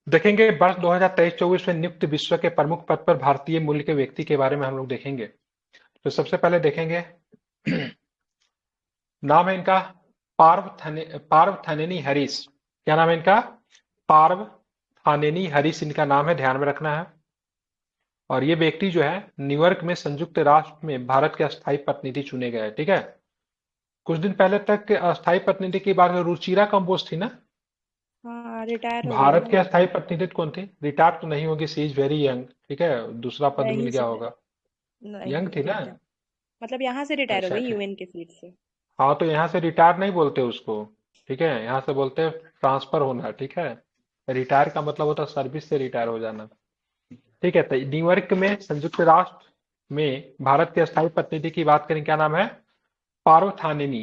देखेंगे वर्ष 2023-24 में नियुक्त विश्व के प्रमुख पद पर भारतीय मूल के व्यक्ति के बारे में हम लोग देखेंगे। तो सबसे पहले देखेंगे नाम है इनका पार्व थानेनी हरीश। क्या नाम है इनका? पार्व थानेनी हरीश इनका नाम है, ध्यान में रखना है। और ये व्यक्ति जो है न्यूयॉर्क में संयुक्त राष्ट्र में भारत के अस्थायी प्रतिनिधि चुने गए। ठीक है, कुछ दिन पहले तक अस्थायी प्रतिनिधि की बात रुचिरा कंबोज थी ना। हाँ, रिटायर हो गई भारत ना के वो। अस्थायी प्रतिनिधि कौन थे? रिटायर तो नहीं होगी, सी इज वेरी यंग। ठीक है, दूसरा पद मिल नहीं गया सर, होगा। यंग नहीं थी ना? रिटायर, मतलब यहाँ से रिटायर हो अच्छा गई ठीक। यूएन की सीट से। हाँ तो यहाँ से रिटायर नहीं बोलते उसको। ठीक है, यहाँ से बोलते हैं ट्रांसफर होना। ठीक है, रिटायर का मतलब होता है सर्विस से रिटायर हो जाना। ठीक है, तो न्यूयॉर्क में संयुक्त राष्ट्र में भारत के अस्थायी प्रतिनिधि की बात करें, क्या नाम है? पार्वथानेनी।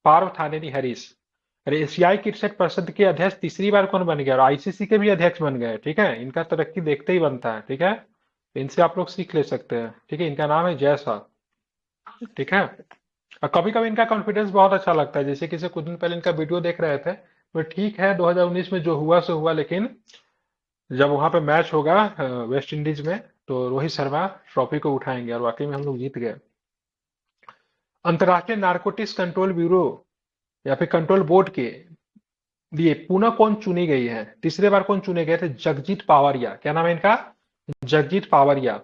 पार्वथानेनी हरीश। अरे एशियाई क्रिकेट परिषद के अध्यक्ष तीसरी बार कौन बन गया? और आईसीसी के भी अध्यक्ष बन गए। ठीक है, इनका तरक्की देखते ही बनता है। ठीक है, तो इनसे आप लोग सीख ले सकते हैं। ठीक है, इनका नाम है जय शाह। ठीक है, और कभी कभी इनका कॉन्फिडेंस बहुत अच्छा लगता है। जैसे किसी कुछ दिन पहले इनका वीडियो देख रहे थे, तो ठीक है 2019 में जो हुआ सो हुआ, लेकिन जब वहां पे मैच होगा वेस्ट इंडीज में, तो रोहित शर्मा ट्रॉफी को उठाएंगे, और वाकई में हम लोग जीत गए। अंतर्राष्ट्रीय नारकोटिक्स कंट्रोल ब्यूरो या फिर कंट्रोल बोर्ड के लिए पुनः कौन चुनी गई है? तीसरे बार कौन चुने गए थे? जगजीत पावरिया। क्या नाम है इनका? जगजीत पावरिया।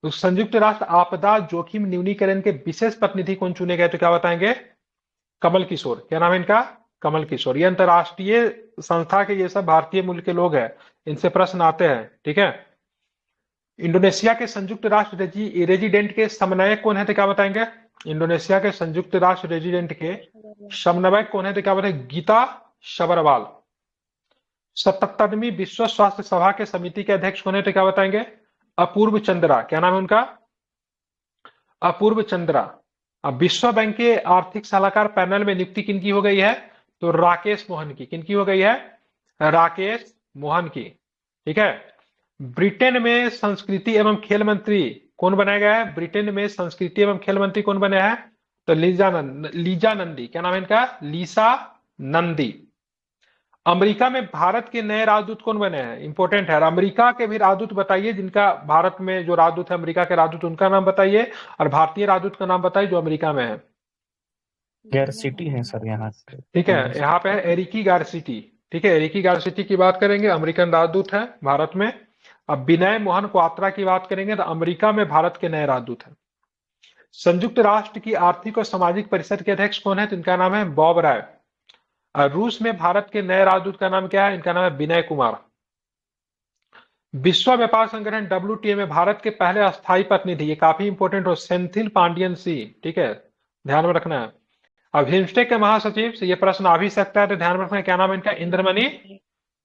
तो संयुक्त राष्ट्र आपदा जोखिम न्यूनीकरण के विशेष प्रतिनिधि कौन चुने गए? तो क्या बताएंगे? कमल किशोर। क्या नाम है इनका? कमल किशोर। ये अंतर्राष्ट्रीय संस्था के ये सब भारतीय मूल के लोग हैं, इनसे प्रश्न आते हैं। ठीक है, इंडोनेशिया के संयुक्त राष्ट्र रेजिडेंट के समन्वयक कौन है? तो क्या बताएंगे? इंडोनेशिया के संयुक्त राष्ट्र रेजिडेंट के समन्वयक कौन है? तो क्या बताएंगे? गीता सबरवाल। 77वीं विश्व स्वास्थ्य सभा के समिति के अध्यक्ष कौन है? तो क्या बताएंगे? अपूर्व चंद्रा। क्या नाम है उनका? अपूर्व चंद्रा। अब विश्व बैंक के आर्थिक सलाहकार पैनल में नियुक्ति किनकी हो गई है? तो राकेश मोहन की। किनकी हो गई है? राकेश मोहन की। ठीक है, ब्रिटेन में संस्कृति एवं खेल मंत्री कौन बनाया गया है? ब्रिटेन में संस्कृति एवं खेल मंत्री कौन बने हैं? तो लीजा नंदी। क्या नाम है इनका? लीसा नंदी। अमेरिका में भारत के नए राजदूत कौन बने हैं? इंपॉर्टेंट है। और अमेरिका के भी राजदूत बताइए, जिनका भारत में जो राजदूत है, अमेरिका के राजदूत, उनका नाम बताइए, और भारतीय राजदूत का नाम बताइए जो अमेरिका में है। गैरसिटी है सर यहाँ पे। ठीक है, यहाँ पे है एरिकी गारसिटी। ठीक है, एरिकी गारसिटी की बात करेंगे, अमेरिकन राजदूत है भारत में। अब विनय मोहन क्वात्रा की बात करेंगे, तो अमेरिका में भारत के नए राजदूत हैं। संयुक्त राष्ट्र की आर्थिक और सामाजिक परिषद के अध्यक्ष कौन है? तो इनका नाम है बॉब राय। और रूस में भारत के नए राजदूत का नाम क्या है? इनका नाम है विनय कुमार। विश्व व्यापार संगठन WTO में भारत के पहले अस्थायी प्रतिनिधि, ये काफी इंपॉर्टेंट हो, सेंथिल पांडियन सी। ठीक है, ध्यान में रखना है। अब हिमस्टेक के महासचिव से ये प्रश्न आ भी सकता है, तो ध्यान में रखना है। क्या नाम है इनका? इंद्रमणि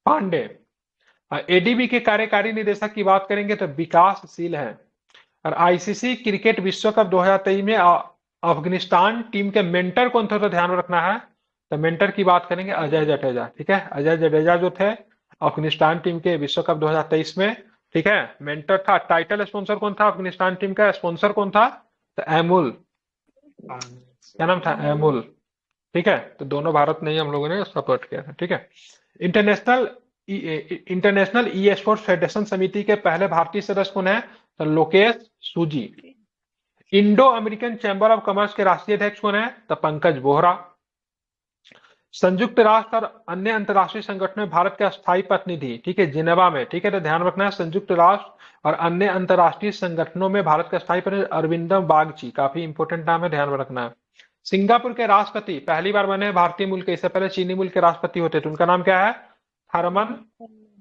पांडे। एडीबी के कार्यकारी निदेशक की बात करेंगे तो विकासशील है। और आईसीसी क्रिकेट विश्व कप 2023 में अफगानिस्तान टीम के मेंटर कौन थे? तो ध्यान में रखना है, तो मेंटर की बात करेंगे अजय जडेजा। ठीक है, अजय जडेजा जो थे अफगानिस्तान टीम के विश्व कप 2023 में। ठीक है, मेंटर था। टाइटल स्पॉन्सर कौन था अफगानिस्तान टीम का? स्पॉन्सर कौन था? तो एमुल। क्या नाम था? एमुल। ठीक है, तो दोनों भारत ने ही हम लोगों ने सपोर्ट किया था। ठीक है, international international e sports federation समिति के पहले भारतीय सदस्य कौन है? तो लोकेश सूजी। Indo American chamber of commerce के राष्ट्रीय अध्यक्ष कौन है? तो पंकज बोहरा। संयुक्त राष्ट्र और अन्य अंतर्राष्ट्रीय संगठनों में भारत के अस्थायी प्रतिनिधि, ठीक है, जिनेवा में। ठीक है, तो ध्यान रखना है, संयुक्त राष्ट्र और अन्य अंतर्राष्ट्रीय संगठनों में भारत का अस्थायी प्रतिनिधि अरविंदम बागची। काफी इंपोर्टेंट नाम है, ध्यान में रखना है। सिंगापुर के राष्ट्रपति पहली बार बने भारतीय मूल के, इससे पहले चीनी मूल के राष्ट्रपति होते थे। उनका नाम क्या है? थरमन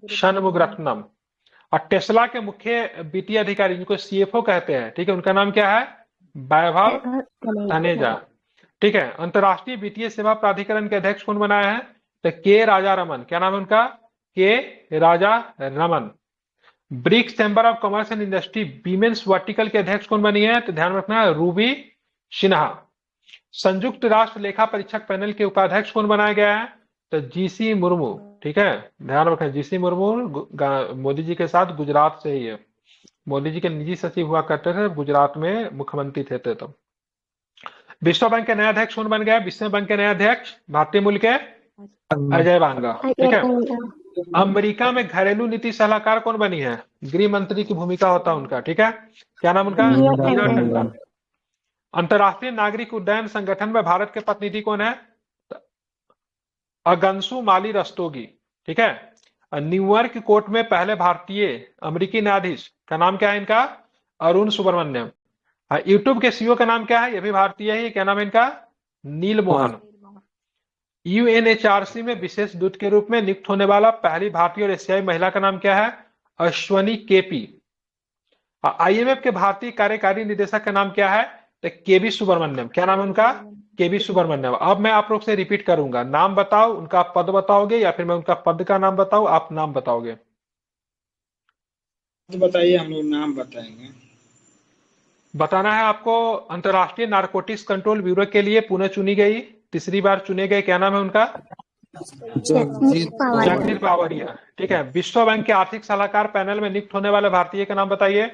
शनमुगरत्नम। और टेस्ला के मुख्य वित्तीय अधिकारी, जिनको सीएफओ कहते हैं, ठीक है, उनका नाम क्या है? वैभव तनेजा। ठीक है, अंतर्राष्ट्रीय वित्तीय सेवा प्राधिकरण के अध्यक्ष कौन बनाया है? तो के राजा रमन। क्या नाम है उनका? K Raja Raman. BRICS chamber of commerce and industry women's vertical के अध्यक्ष कौन बनी है? तो ध्यान रखना है, रूबी सिन्हा। संयुक्त राष्ट्र लेखा परीक्षक पैनल के उपाध्यक्ष कौन बनाया गया है? तो जीसी मुर्मू। ठीक है, ध्यान रखें, जीसी मुर्मू मोदी जी के साथ गुजरात से ही है। मोदी जी के निजी सचिव हुआ करते थे, गुजरात में मुख्यमंत्री थे तब। विश्व बैंक के नए अध्यक्ष कौन बन गए? विश्व बैंक के नए अध्यक्ष भारतीय मूल के अजय बांगा। ठीक है, अमेरिका में घरेलू नीति सलाहकार कौन बनी है? गृह मंत्री की भूमिका होता है उनका, ठीक है। क्या नाम उनका? नीरा टंडन। अंतर्राष्ट्रीय नागरिक उड्डयन संगठन में भारत के प्रतिनिधि कौन है? अगंसु माली रस्तोगी, ठीक है। न्यूयॉर्क कोर्ट में पहले भारतीय अमेरिकी न्यायाधीश का नाम क्या है इनका? अरुण सुब्रमण्यम। यूट्यूब के सीईओ का नाम क्या है? ये भी भारतीय है, क्या नाम है इनका? नील मोहन। यूएनएचआरसी में विशेष दूत के रूप में नियुक्त होने वाला पहली भारतीय और एशियाई महिला का नाम क्या है? अश्वनी केपी। आईएमएफ के भारतीय कार्यकारी निदेशक का नाम क्या है? तो केवी सुब्रमण्यम। क्या नाम है उनका? केवी सुब्रमण्यम। अब मैं आप लोग से रिपीट करूंगा, नाम बताओ, उनका पद बताओगे, या फिर मैं उनका पद का नाम बताऊं, आप नाम बताओगे? तो बताइए, हम लोग नाम बताएंगे। बताना है आपको। अंतर्राष्ट्रीय नारकोटिक्स कंट्रोल ब्यूरो के लिए पुणे चुनी गई, तीसरी बार चुने गए, क्या नाम है उनका? जगदीप पावरिया, ठीक है। विश्व बैंक के आर्थिक सलाहकार पैनल में नियुक्त होने वाले भारतीय का नाम बताइए।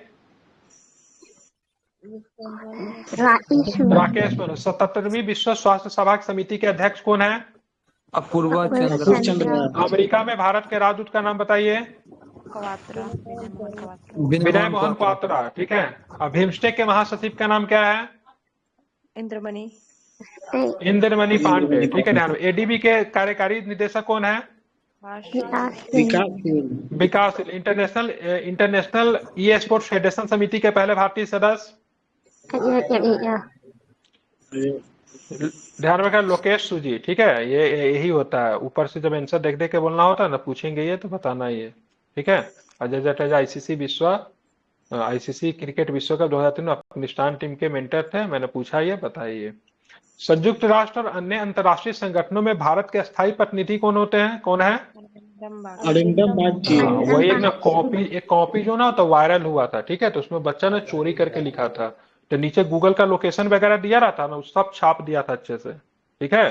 राकेश मनोज। 77वीं विश्व स्वास्थ्य सभा समिति के अध्यक्ष कौन है? अपूर्वा अपूर्व चंद्र चंद्र। अमेरिका में भारत के राजदूत का नाम बताइए। कवात्रा, विनय मोहन कवात्रा। विनय मोहन क्वात्रा, ठीक है। अब बिम्स्टेक के महासचिव का नाम क्या है? इंद्रमणि। इंद्रमणि पांडे, ठीक है। ध्यान में। एडीबी के कार्यकारी निदेशक कौन है? विकास। इंटरनेशनल ई स्पोर्ट्स फेडरेशन समिति के पहले भारतीय सदस्य? ध्यान रखना, लोकेश सुजी, ठीक है। ये यही होता है, ऊपर से जब आंसर देख देख के बोलना होता है ना, पूछेंगे ये तो बताना ही है, ठीक है। अजय जडेजा आईसीसी क्रिकेट विश्व कप 2003 में अफगानिस्तान टीम के मेंटर थे, मैंने पूछा ये, बताइए। संयुक्त राष्ट्र और अन्य अंतर्राष्ट्रीय संगठनों में भारत के स्थायी प्रतिनिधि कौन होते हैं? कौन है? अरिंदम बागची। वही एक कॉपी जो ना तो वायरल हुआ था, ठीक है। तो उसमें बच्चा ने चोरी करके लिखा था, तो नीचे गूगल का लोकेशन वगैरह दिया रहता ना, उस सब छाप दिया था अच्छे से, ठीक है।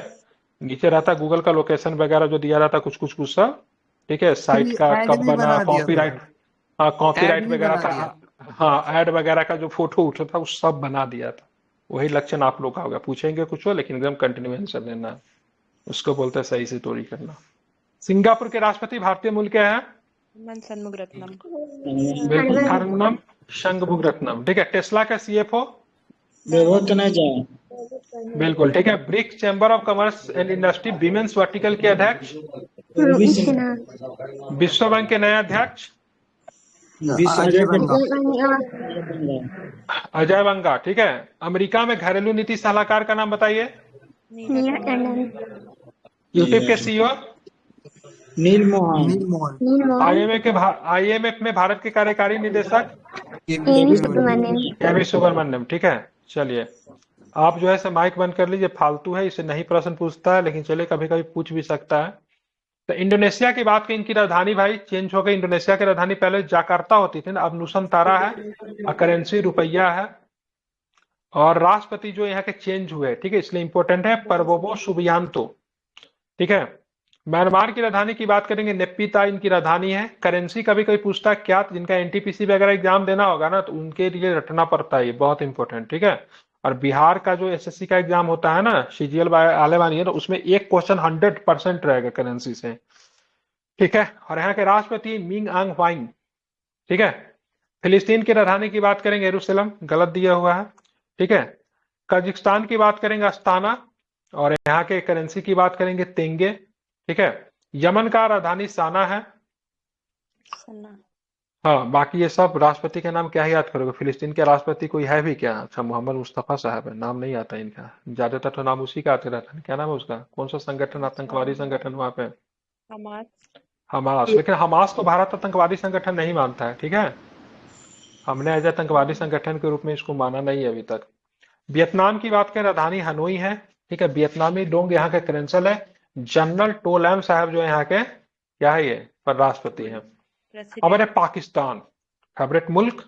नीचे रहता गूगल का लोकेशन वगैरह जो दिया रहता, कुछ कुछ कुछ सब, ठीक है। साइट का कब बना, कॉपीराइट, हाँ कॉपीराइट वगैरह का, हाँ ऐड वगैरह का जो फोटो उठा था वो सब बना दिया था। वही लक्षण आप लोग का होगा, पूछेंगे कुछ हो लेकिन एकदम कंटिन्यू आंसर देना है, उसको बोलते हैं सही से चोरी करना। सिंगापुर के राष्ट्रपति भारतीय मूल क्या है? शनमुगरत्नम। बिल्कुल, थर्मनम शंगमुगरत्नम, ठीक है। टेस्ला का सीएफओ? बिल्कुल, ठीक है। BRICS chamber of commerce and industry women's vertical के अध्यक्ष? विश्व बैंक के नए अध्यक्ष? अजय बंगा, ठीक है। अमेरिका में घरेलू नीति सलाहकार का नाम बताइए। यूट्यूब के सीईओ? नील मोहन। आईएमएफ में भारत के कार्यकारी निदेशक? केवी सुब्रमण्यम, ठीक है। चलिए, आप जो है माइक बंद कर लीजिए, फालतू है, इसे नहीं प्रश्न पूछता है, लेकिन चलिए कभी कभी पूछ भी सकता है। तो इंडोनेशिया की बात की, इनकी राजधानी भाई चेंज हो गई। इंडोनेशिया की राजधानी पहले जाकार्ता होती थी ना, अब नुसंतारा है। करेंसी रुपया है। और राष्ट्रपति जो यहाँ के चेंज हुए, ठीक है, इसलिए इंपॉर्टेंट है परबोबो सुबियांतो, ठीक है। म्यांमार की राजधानी की बात करेंगे, नेपिता इनकी राजधानी है। करेंसी कभी कभी पूछता है क्या, जिनका एनटीपीसी वगैरह एग्जाम देना होगा ना, तो उनके लिए रटना पड़ता है, ये बहुत इंपॉर्टेंट, ठीक है। और बिहार का जो एसएससी का एग्जाम होता है ना, सीजीएल आने वाली है ना, उसमें एक क्वेश्चन 100% रहेगा करेंसी से, ठीक है। और यहाँ के राष्ट्रपति मिंग आंग ह्वाइंग, ठीक है। फिलिस्तीन की राजधानी की बात करेंगे यरूशलेम, गलत दिया हुआ है, ठीक है। कजाकिस्तान की बात करेंगे अस्ताना, और यहाँ के करेंसी की बात करेंगे तेंगे, ठीक है। यमन का राजधानी साना है। हाँ, बाकी ये सब राष्ट्रपति के नाम क्या ही याद करोगे। फिलिस्तीन के राष्ट्रपति कोई है भी क्या? अच्छा, मोहम्मद मुस्तफा साहब है, नाम नहीं आता इनका, ज्यादातर तो नाम उसी का आते रहता है। क्या नाम है उसका? कौन सा संगठन, आतंकवादी संगठन वहां पे? हमास। लेकिन हमास को भारत आतंकवादी संगठन नहीं मानता है, ठीक है। हमने एज आतंकवादी संगठन के रूप में इसको माना नहीं है अभी तक। वियतनाम की बात करें, राजधानी हनोई है, ठीक है। वियतनामी डोंग यहाँ के करेंसल है। जनरल टोलैम साहब जो है यहाँ के क्या है, ये पर राष्ट्रपति हैं। अब है पाकिस्तान, फेवरेट मुल्क,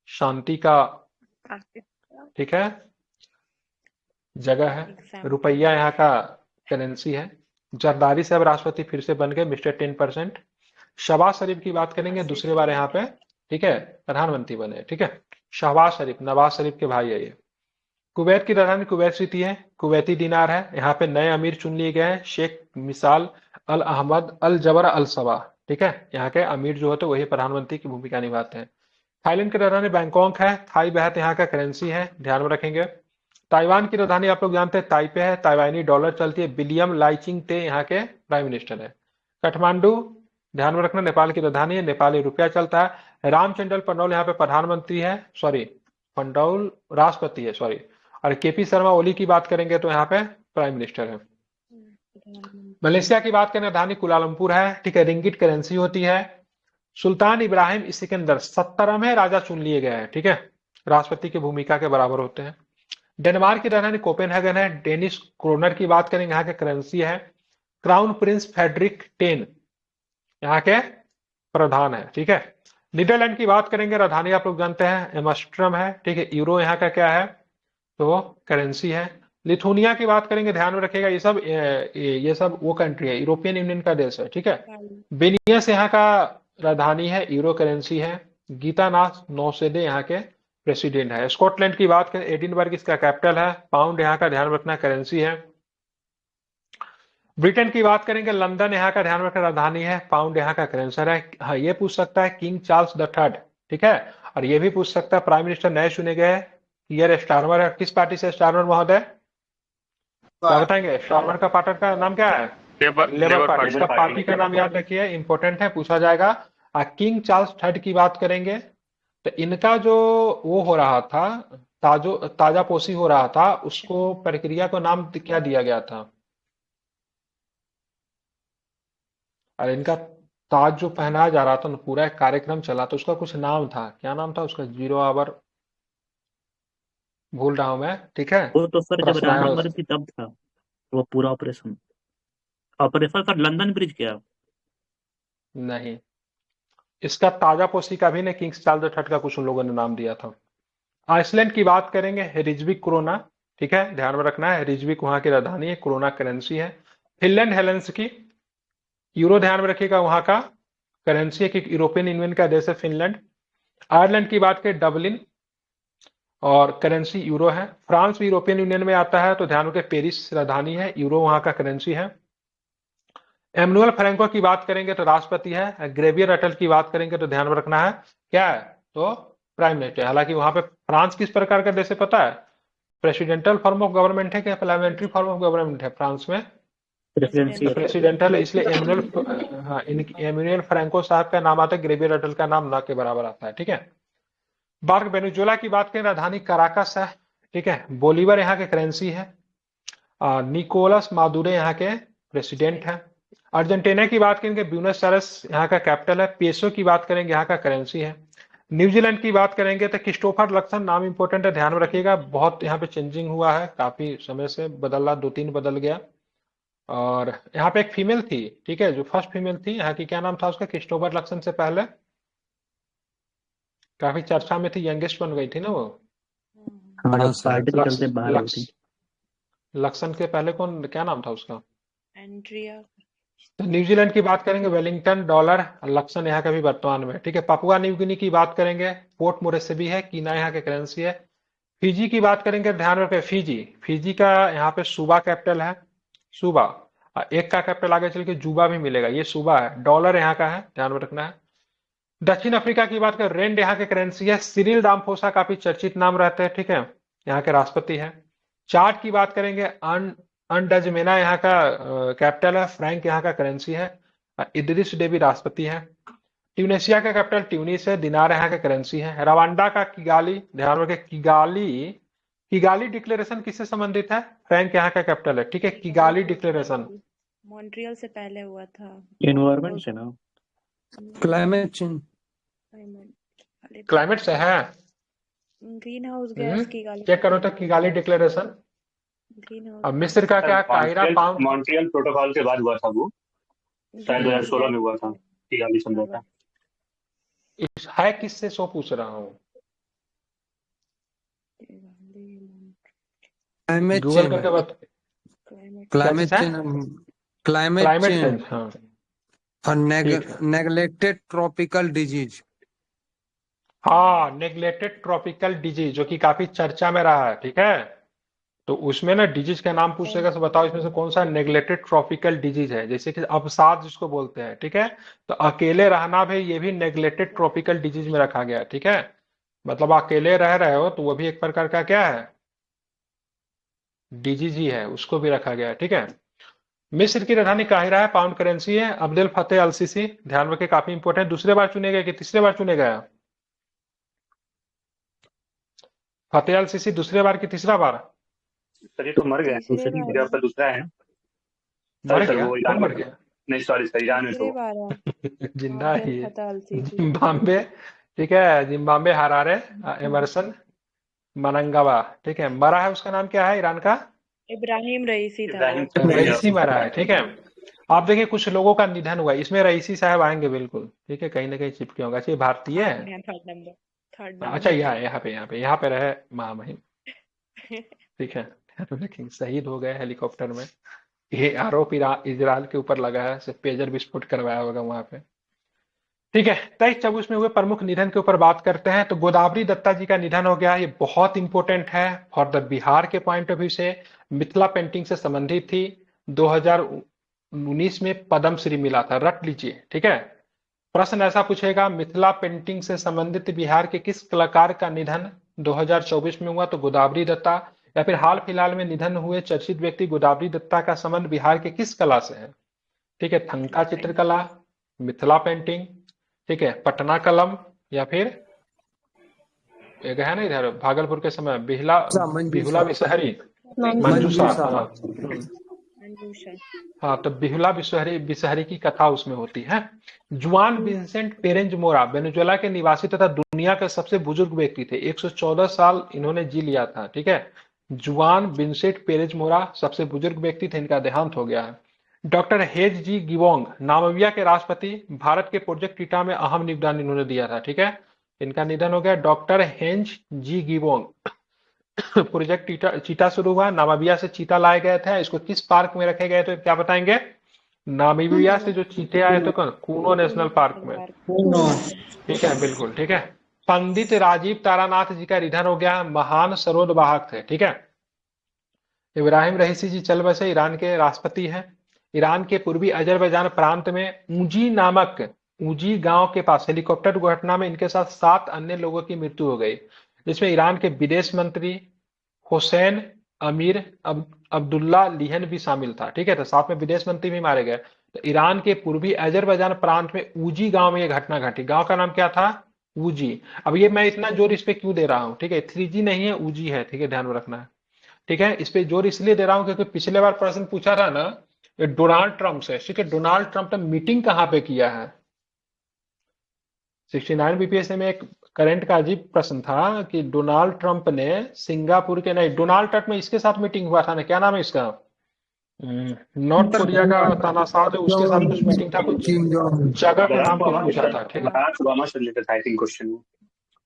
शांति का, ठीक है, जगह है। रुपया यहाँ का करेंसी है। जरदारी साहब राष्ट्रपति फिर से बन गए, मिस्टर 10%। शहबाज शरीफ की बात करेंगे, दूसरी बार यहाँ पे, ठीक है, प्रधानमंत्री बने, ठीक है। शहबाज शरीफ नवाज शरीफ के भाई है ये। कुवैत की राजधानी कुवैत सिटी है, कुवैती दिनार है। यहाँ पे नए अमीर चुन लिए गए हैं, शेख मिसाल अल अहमद अल जबर अल सबा, ठीक है। यहाँ के अमीर जो होते हैं वही प्रधानमंत्री की भूमिका निभाते हैं। थाईलैंड की राजधानी बैंकॉक है। थाई बात यहाँ का करेंसी है, ध्यान में रखेंगे। ताइवान की राजधानी आप लोग जानते हैं ताइपे है, ताइवानी डॉलर चलती है। विलियम लाइचिंग टे यहाँ के प्राइम मिनिस्टर है। काठमांडू, ध्यान में रखना, नेपाल की राजधानी है, नेपाली रुपया चलता है। रामचंद्र पनडौल यहाँ पे प्रधानमंत्री है, सॉरी पनडौल राष्ट्रपति है, सॉरी। और केपी शर्मा ओली की बात करेंगे तो यहाँ पे प्राइम मिनिस्टर है। मलेशिया की बात करें, राजधानी कुलालंपुर है, ठीक है। रिंगिट करेंसी होती है। सुल्तान इब्राहिम सिकंदर 70वें राजा चुन लिए गए हैं, ठीक है। राष्ट्रपति की भूमिका के बराबर होते हैं। डेनमार्क की राजधानी कोपेनहेगन है। डेनिश क्रोनर की बात करेंगे, यहाँ के करेंसी है। क्राउन प्रिंस फेडरिक 10 यहाँ के प्रधान है, ठीक है। नीदरलैंड की बात करेंगे, राजधानी आप लोग जानते हैं एम्स्टर्डम है, ठीक है। यूरो यहाँ का क्या है, तो करेंसी है। लिथुनिया की बात करेंगे, ध्यान में रखिएगा, ये सब वो कंट्री है, यूरोपियन यूनियन का देश है, ठीक है। बेनियस यहाँ का राजधानी है, यूरो करेंसी है। गीतानाथ नौसेडे यहाँ के प्रेसिडेंट है। स्कॉटलैंड की बात करें, एडिनबर्ग इसका कैपिटल है। पाउंड यहाँ का ध्यान रखना करेंसी है। ब्रिटेन की बात करेंगे, लंदन यहाँ का ध्यान रखना राजधानी है। पाउंड यहाँ का करेंसर है। हाँ, ये पूछ सकता है किंग चार्ल्स द थर्ड, ठीक है। और ये भी पूछ सकता है प्राइम मिनिस्टर नए चुने गए ईयर स्टारमर है, किस पार्टी से स्टारमर महोदय, क्या बताएंगे? स्टारमर का पार्टी का नाम क्या है? Labour party. इसका पार्टी का नाम याद रखिए, इंपॉर्टेंट है, पूछा जाएगा। किंग चार्ल्स थर्ड की बात करेंगे तो इनका जो वो हो रहा था, ताजापोशी हो रहा था, उसको प्रक्रिया को नाम क्या दिया गया था? और इनका ताज जो पहनाया जा रहा था ना, पूरा एक कार्यक्रम चला, तो उसका कुछ नाम था, क्या नाम था उसका? 0 आवर भूल रहा हूं मैं, ठीक है। वो तो सर जब प्रश्न आया रानी मरी थी तब था वो पूरा operation. Operation sir London bridge किया। नहीं, इसका ताजापोशी का भी ने किंग्स चार्ल्स थर्ड का कुछ उन लोगों ने नाम दिया था। आइसलैंड की बात करेंगे, रिजविक कोरोना, ठीक है, ध्यान में रखना है। रिजविक वहां की राजधानी है, कोरोना करेंसी है। फिनलैंड हेलेंसिकी, यूरो ध्यान में रखिएगा, वहां का करेंसी है कि यूरोपियन यूनियन का देश है फिनलैंड। आयरलैंड की बात करें, डबलिन, और करेंसी यूरो है। फ्रांस भी यूरोपियन यूनियन में आता है, तो ध्यान रखें पेरिस राजधानी है, यूरो वहां का करेंसी है। एमनुअल फ्रैंको की बात करेंगे तो राष्ट्रपति है। ग्रेवियर अटल की बात करेंगे तो ध्यान में रखना है क्या है, तो प्राइम मिनिस्टर। हालांकि वहां पे फ्रांस किस प्रकार का देश है पता है? प्रेसिडेंटल फॉर्म ऑफ गवर्नमेंट है क्या पार्लियामेंट्री फॉर्म ऑफ गवर्नमेंट है फ्रांस में? प्रेसिडेंसी प्रेसिडेंटल, इसलिए एमनुअल, हाँ, एमनुअल फ्रैंको साहब का नाम आता है, ग्रेवियर अटल का नाम ना के बराबर आता है, ठीक है। बार्क वेनेजुएला की बात करें, राजधानी कराकस है, ठीक है। बोलीवर यहाँ के करेंसी है। निकोलस मादुरे यहाँ के प्रेसिडेंट है। अर्जेंटीना की बात करेंगे, ब्यूनस आयर्स यहाँ का कैपिटल है। पेसो की बात करेंगे, यहाँ का करेंसी है। न्यूजीलैंड की बात करेंगे तो क्रिस्टोफर लक्सन, नाम इंपॉर्टेंट है, ध्यान में रखिएगा। बहुत यहाँ पे चेंजिंग हुआ है, काफी समय से बदला, 2-3 बदल गया। और यहाँ पे एक फीमेल थी, ठीक है, जो फर्स्ट फीमेल थी यहाँ की, क्या नाम था उसका? क्रिस्टोफर लक्सन से पहले काफी चर्चा में थी, यंगेस्ट बन गई थी ना वो। पार्टी के चलते बाहर हुई थी। लक्सन के पहले कौन, क्या नाम था उसका? एंड्रिया। तो न्यूजीलैंड की बात करेंगे, वेलिंगटन डॉलर, लक्सन यहाँ का भी वर्तमान में, ठीक है। पापुआ न्यू गिनी की बात करेंगे, पोर्ट मोरेस्बी है, कीना यहाँ के करेंसी है। फिजी की बात करेंगे, ध्यान रखें, फिजी का यहाँ पे सूबा कैपिटल है, सूबा। एक का कैपिटल आगे चल के जूबा भी मिलेगा, ये सूबा है। डॉलर यहाँ का है, ध्यान में रखना है। दक्षिण अफ्रीका की बात करें, रेंड यहाँ के करेंसी है। सिरिल रामफोसा काफी चर्चित नाम रहते हैं, ठीक है, यहाँ के राष्ट्रपति है। चार्ट की बात करेंगे, अंडजमेना यहाँ का कैपिटल है। फ्रैंक यहाँ का करेंसी है। इदरिस डेबी राष्ट्रपति है। ट्यूनेशिया का कैपिटल ट्यूनिस है। दिनार यहाँ का करेंसी है। रवांडा का किगाली, ध्यान रखें, किगाली डिक्लेरेशन किससे संबंधित है? फ्रैंक यहाँ का कैपिटल है, ठीक है। किगाली डिक्लेरेशन मॉन्ट्रियल से पहले हुआ था। एनवायरमेंट से ना, क्लाइमेट चेंज, क्लाइमेट से है। ग्रीन हाउस गैस की गाली। चेक करो तो किगाली डिक्लेरेशन। Green house. अब मिस्र का क्या, काहिरा पाउंड, मॉन्ट्रियल प्रोटोकॉल के बाद हुआ था वो, शायद 2016 में हुआ था किगाली समझौता। है किससे सो पूछ रहा हूँ? गूगल करके बता। क्लाइमेट चेंज, क्लाइमेट चेंज, हाँ। और नेग्लेक्टेड ट्रॉपिकल डिजीज। हाँ, नेग्लेक्टेड ट्रॉपिकल डिजीज, जो कि काफी चर्चा में रहा है, ठीक है। तो उसमें ना डिजीज का नाम पूछेगा तो बताओ इसमें से कौन सा नेग्लेक्टेड ट्रॉपिकल डिजीज है, जैसे कि अवसाद जिसको बोलते हैं, ठीक है। तो अकेले रहना भी ये भी नेग्लेक्टेड ट्रॉपिकल डिजीज में रखा गया है, ठीक है। मतलब अकेले रह रहे हो तो वो भी एक प्रकार का क्या है, डिजीज ही है, उसको भी रखा गया है, ठीक है। मिस्र की राजधानी काहिरा है, पाउंड करेंसी है। अब्दुल फतेह अल सीसी, ध्यान रखें काफी इंपॉर्टेंट, दूसरे बार चुने गए कि तीसरे बार चुने गए? फतेह अल सीसी दूसरे बार की तीसरा बार? सर ये तो मर गए, तीसरे दूसरी बार मेरे आपका दूसरा है। मर सर गया? वो कौन ईरान मर में, गया? नहीं सॉरी सर ईरान में तीसरे तो बार है जिंदा ही अब्दुल है। फतेह अल सीसी। जिम्बाब्वे, ठीक है, जिम्बाब्वे हरारे, एमरसन मनंगावा, ठीक है। मरा है उसका नाम क्या है ईरान का? इब्राहिम रईसी था इब्राहिम वो। रईसी मरा है, ठीक है। आप देखिए कुछ लोगों का निधन हुआ, इसमें रईसी साहब आएंगे बिल्कुल, ठीक है, कहीं ना कहीं चिपके होगा। अच्छा ये भारतीय हाँ है? थर्ड नंबर, थर्ड अच्छा नंबर। यहाँ पे रहे महामहिम, ठीक है। लेकिन शहीद हो गए हेलीकॉप्टर में, ये आरोप इजराइल के ऊपर लगा है, सिर्फ पेजर विस्फोट करवाया होगा वहां पे, ठीक है। 23-24 में हुए प्रमुख निधन के ऊपर बात करते हैं तो गोदावरी दत्ता जी का निधन हो गया, ये बहुत इंपॉर्टेंट है फॉर द बिहार के पॉइंट ऑफ व्यू से। मिथिला पेंटिंग से संबंधित थी, 2019 में पद्मश्री मिला था, रट लीजिए, ठीक है। प्रश्न ऐसा पूछेगा, मिथिला पेंटिंग से संबंधित बिहार के किस कलाकार का निधन 2024 में हुआ? तो गोदावरी दत्ता। या फिर हाल फिलहाल में निधन हुए चर्चित व्यक्ति गोदावरी दत्ता का संबंध बिहार के किस कला से है? ठीक है, थंका चित्रकला, मिथिला पेंटिंग, ठीक है, पटना कलम, या फिर एक है ना इधर भागलपुर के समय बिहुला मंजूषा विषहरी, मंजूषा, मंजूषा। हाँ। मंजूषा। हाँ तो बिहुला विषहरी की कथा उसमें होती है। जुआन विंसेंट पेरेंज मोरा वेनेजुएला के निवासी तथा दुनिया के सबसे बुजुर्ग व्यक्ति थे, 114 साल इन्होंने जी लिया था, ठीक है। जुआन विंसेंट पेरेज मोरा सबसे बुजुर्ग व्यक्ति थे, इनका देहांत हो गया है। डॉक्टर हेज जी गिवोंग नामीबिया के राष्ट्रपति, भारत के प्रोजेक्ट टीटा में अहम योगदान इन्होंने दिया था, ठीक है। इनका निधन हो गया। डॉक्टर हेंज जी गिवोंग, प्रोजेक्ट चीता शुरू हुआ, नामीबिया से चीता लाए गए थे, इसको किस पार्क में रखे गए थे क्या बताएंगे? नामीबिया से जो चीते आए थे कूनो नेशनल पार्क में, ठीक है, बिल्कुल, ठीक है। पंडित राजीव तारानाथ जी का निधन हो गया, महान सरोदवाहक थे, ठीक है। इब्राहिम रईसी जी चल बसे, ईरान के राष्ट्रपति हैं। ईरान के पूर्वी अजरबैजान प्रांत में ऊजी गांव के पास हेलीकॉप्टर दुर्घटना में इनके साथ 7 अन्य लोगों की मृत्यु हो गई, जिसमें ईरान के विदेश मंत्री हुसैन अमीर अब्दुल्ला लिहन भी शामिल था, ठीक है। तो साथ में विदेश मंत्री भी मारे गए। तो ईरान के पूर्वी अजरबैजान प्रांत में ऊजी गांव में यह घटना घटी, गांव का नाम क्या था? ऊजी। अब ये मैं इतना जोर इस पे क्यों दे रहा हूँ, ठीक है, 3G नहीं है, ऊजी है, ठीक है, ध्यान में रखना है, ठीक है। इस पे जोर इसलिए दे रहा हूं क्योंकि पिछले बार प्रश्न पूछा था ना डोनाल्ड ट्रंप से, ठीक है। डोनाल्ड ट्रंप ने मीटिंग कहां पे किया है? 69 बीपीएस में एक करंट का अजीब प्रश्न था कि डोनाल्ड ट्रंप ने सिंगापुर के, नहीं, डोनाल्ड ट्रंप में इसके साथ मीटिंग हुआ था ना, क्या नाम है इसका, नॉर्थ कोरिया का तानाशाह, उसके साथ कुछ मीटिंग था, कुछ जगह का नाम कुछ पूछा था, ठीक है। बराक ओबामा से रिलेटेड था आई थिंक क्वेश्चन।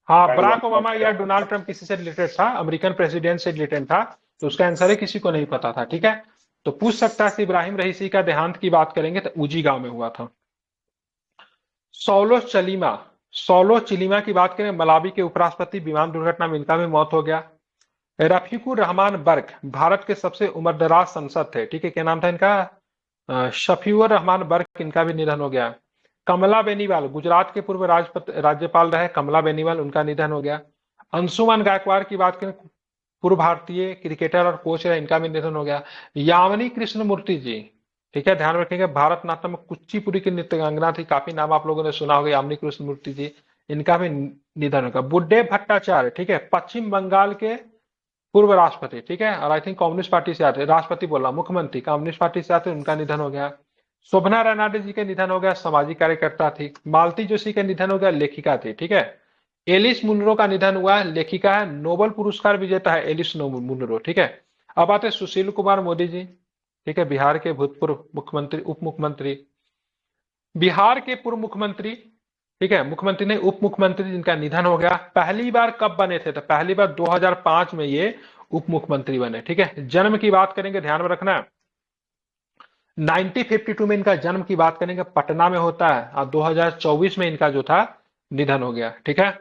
हाँ, बराक ओबामा या डोनाल्ड ट्रंप किसी से रिलेटेड था, अमेरिकन प्रेसिडेंट से रिलेटेड था, तो उसका आंसर है किसी को नहीं पता था, ठीक है। तो पूछ सकता है इब्राहिम रईसी का देहांत की बात करेंगे तो ऊजी गांव में हुआ था। सौलो चिलीमा की बात करें, मलावी के उपराष्ट्रपति, विमान दुर्घटना में इनका भी मौत हो गया। रफीकुर रहमान बर्क भारत के सबसे उम्रदराज संसद थे, ठीक है, क्या नाम था इनका? शफीउर रहमान बर्क, इनका भी निधन हो गया। कमला बेनीवाल गुजरात के पूर्व राज्यपाल रहे, कमला बेनीवाल, उनका निधन हो गया। अंशुमन गायकवाड़ की बात करें, पूर्व भारतीय क्रिकेटर और कोच रहे, इनका भी निधन हो गया। यामिनी कृष्णमूर्ति जी, ठीक है, ध्यान रखेंगे, भारतनाट्यम में कुचिपुड़ी की नृत्यांगना थी, काफी नाम आप लोगों ने सुना होगा, यामिनी कृष्णमूर्ति जी, इनका भी निधन होगा। बुड्ढे भट्टाचार्य, ठीक है, पश्चिम बंगाल के पूर्व राष्ट्रपति, ठीक है, और आई थिंक कम्युनिस्ट पार्टी से आते, राष्ट्रपति बोला, मुख्यमंत्री कम्युनिस्ट पार्टी से आते, उनका निधन हो गया। शोभना रनाडे जी का निधन हो गया, सामाजिक कार्यकर्ता थी। मालती जोशी का निधन हो गया, लेखिका थी, ठीक है। एलिस मुनरो का निधन हुआ, लेखिका है, नोबेल पुरस्कार विजेता है एलिस मुनरो, ठीक है। अब आते सुशील कुमार मोदी जी, ठीक है, बिहार के भूतपूर्व मुख्यमंत्री, उप मुख्यमंत्री, बिहार के पूर्व मुख्यमंत्री, ठीक है, मुख्यमंत्री नहीं उप मुख्यमंत्री, जिनका निधन हो गया। पहली बार कब बने थे? तो पहली बार 2005 में ये उप मुख्यमंत्री बने, ठीक है। जन्म की बात करेंगे, ध्यान में रखना, 1952 में इनका जन्म की बात करेंगे, पटना में होता है, और 2024 में इनका जो था निधन हो गया, ठीक है।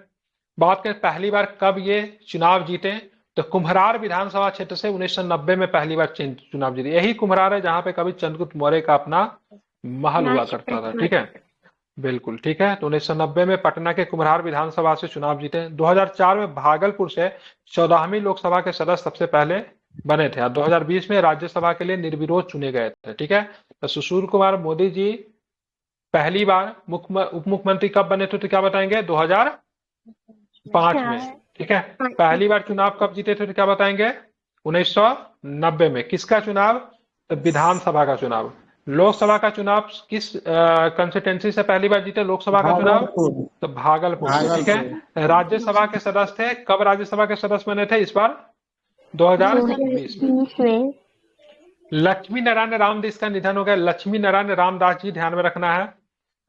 बात करें पहली बार कब ये चुनाव जीते, तो कुम्हरार विधानसभा क्षेत्र से 1990 में पहली बार चुनाव जीते। यही कुम्हरार है जहां पे कभी चंद्रगुप्त मौर्य का अपना महल हुआ करता था, ठीक है, बिल्कुल ठीक है। तो 1990 में पटना के कुम्हरार विधानसभा से चुनाव जीते। 2004 में भागलपुर से 14वीं लोकसभा के सदस्य सबसे पहले बने थे और 2020 में राज्यसभा के लिए निर्विरोध चुने गए थे, ठीक है। तो सुशील कुमार मोदी जी पहली बार उप मुख्यमंत्री कब बने थे, तो क्या बताएंगे? 2005 में, ठीक है। पहली बार चुनाव कब जीते थे, तो क्या बताएंगे? 1990 में। किसका चुनाव? तो विधानसभा का चुनाव। लोकसभा का चुनाव किस कंस्टिट्यूंसी से पहली बार जीते लोकसभा का चुनाव? तो भागलपुर से, ठीक है। राज्यसभा के सदस्य थे, कब राज्यसभा के सदस्य बने थे इस बार? 2020 में। लक्ष्मी नारायण रामदास का निधन हो गया। लक्ष्मी नारायण रामदास जी, ध्यान में रखना है,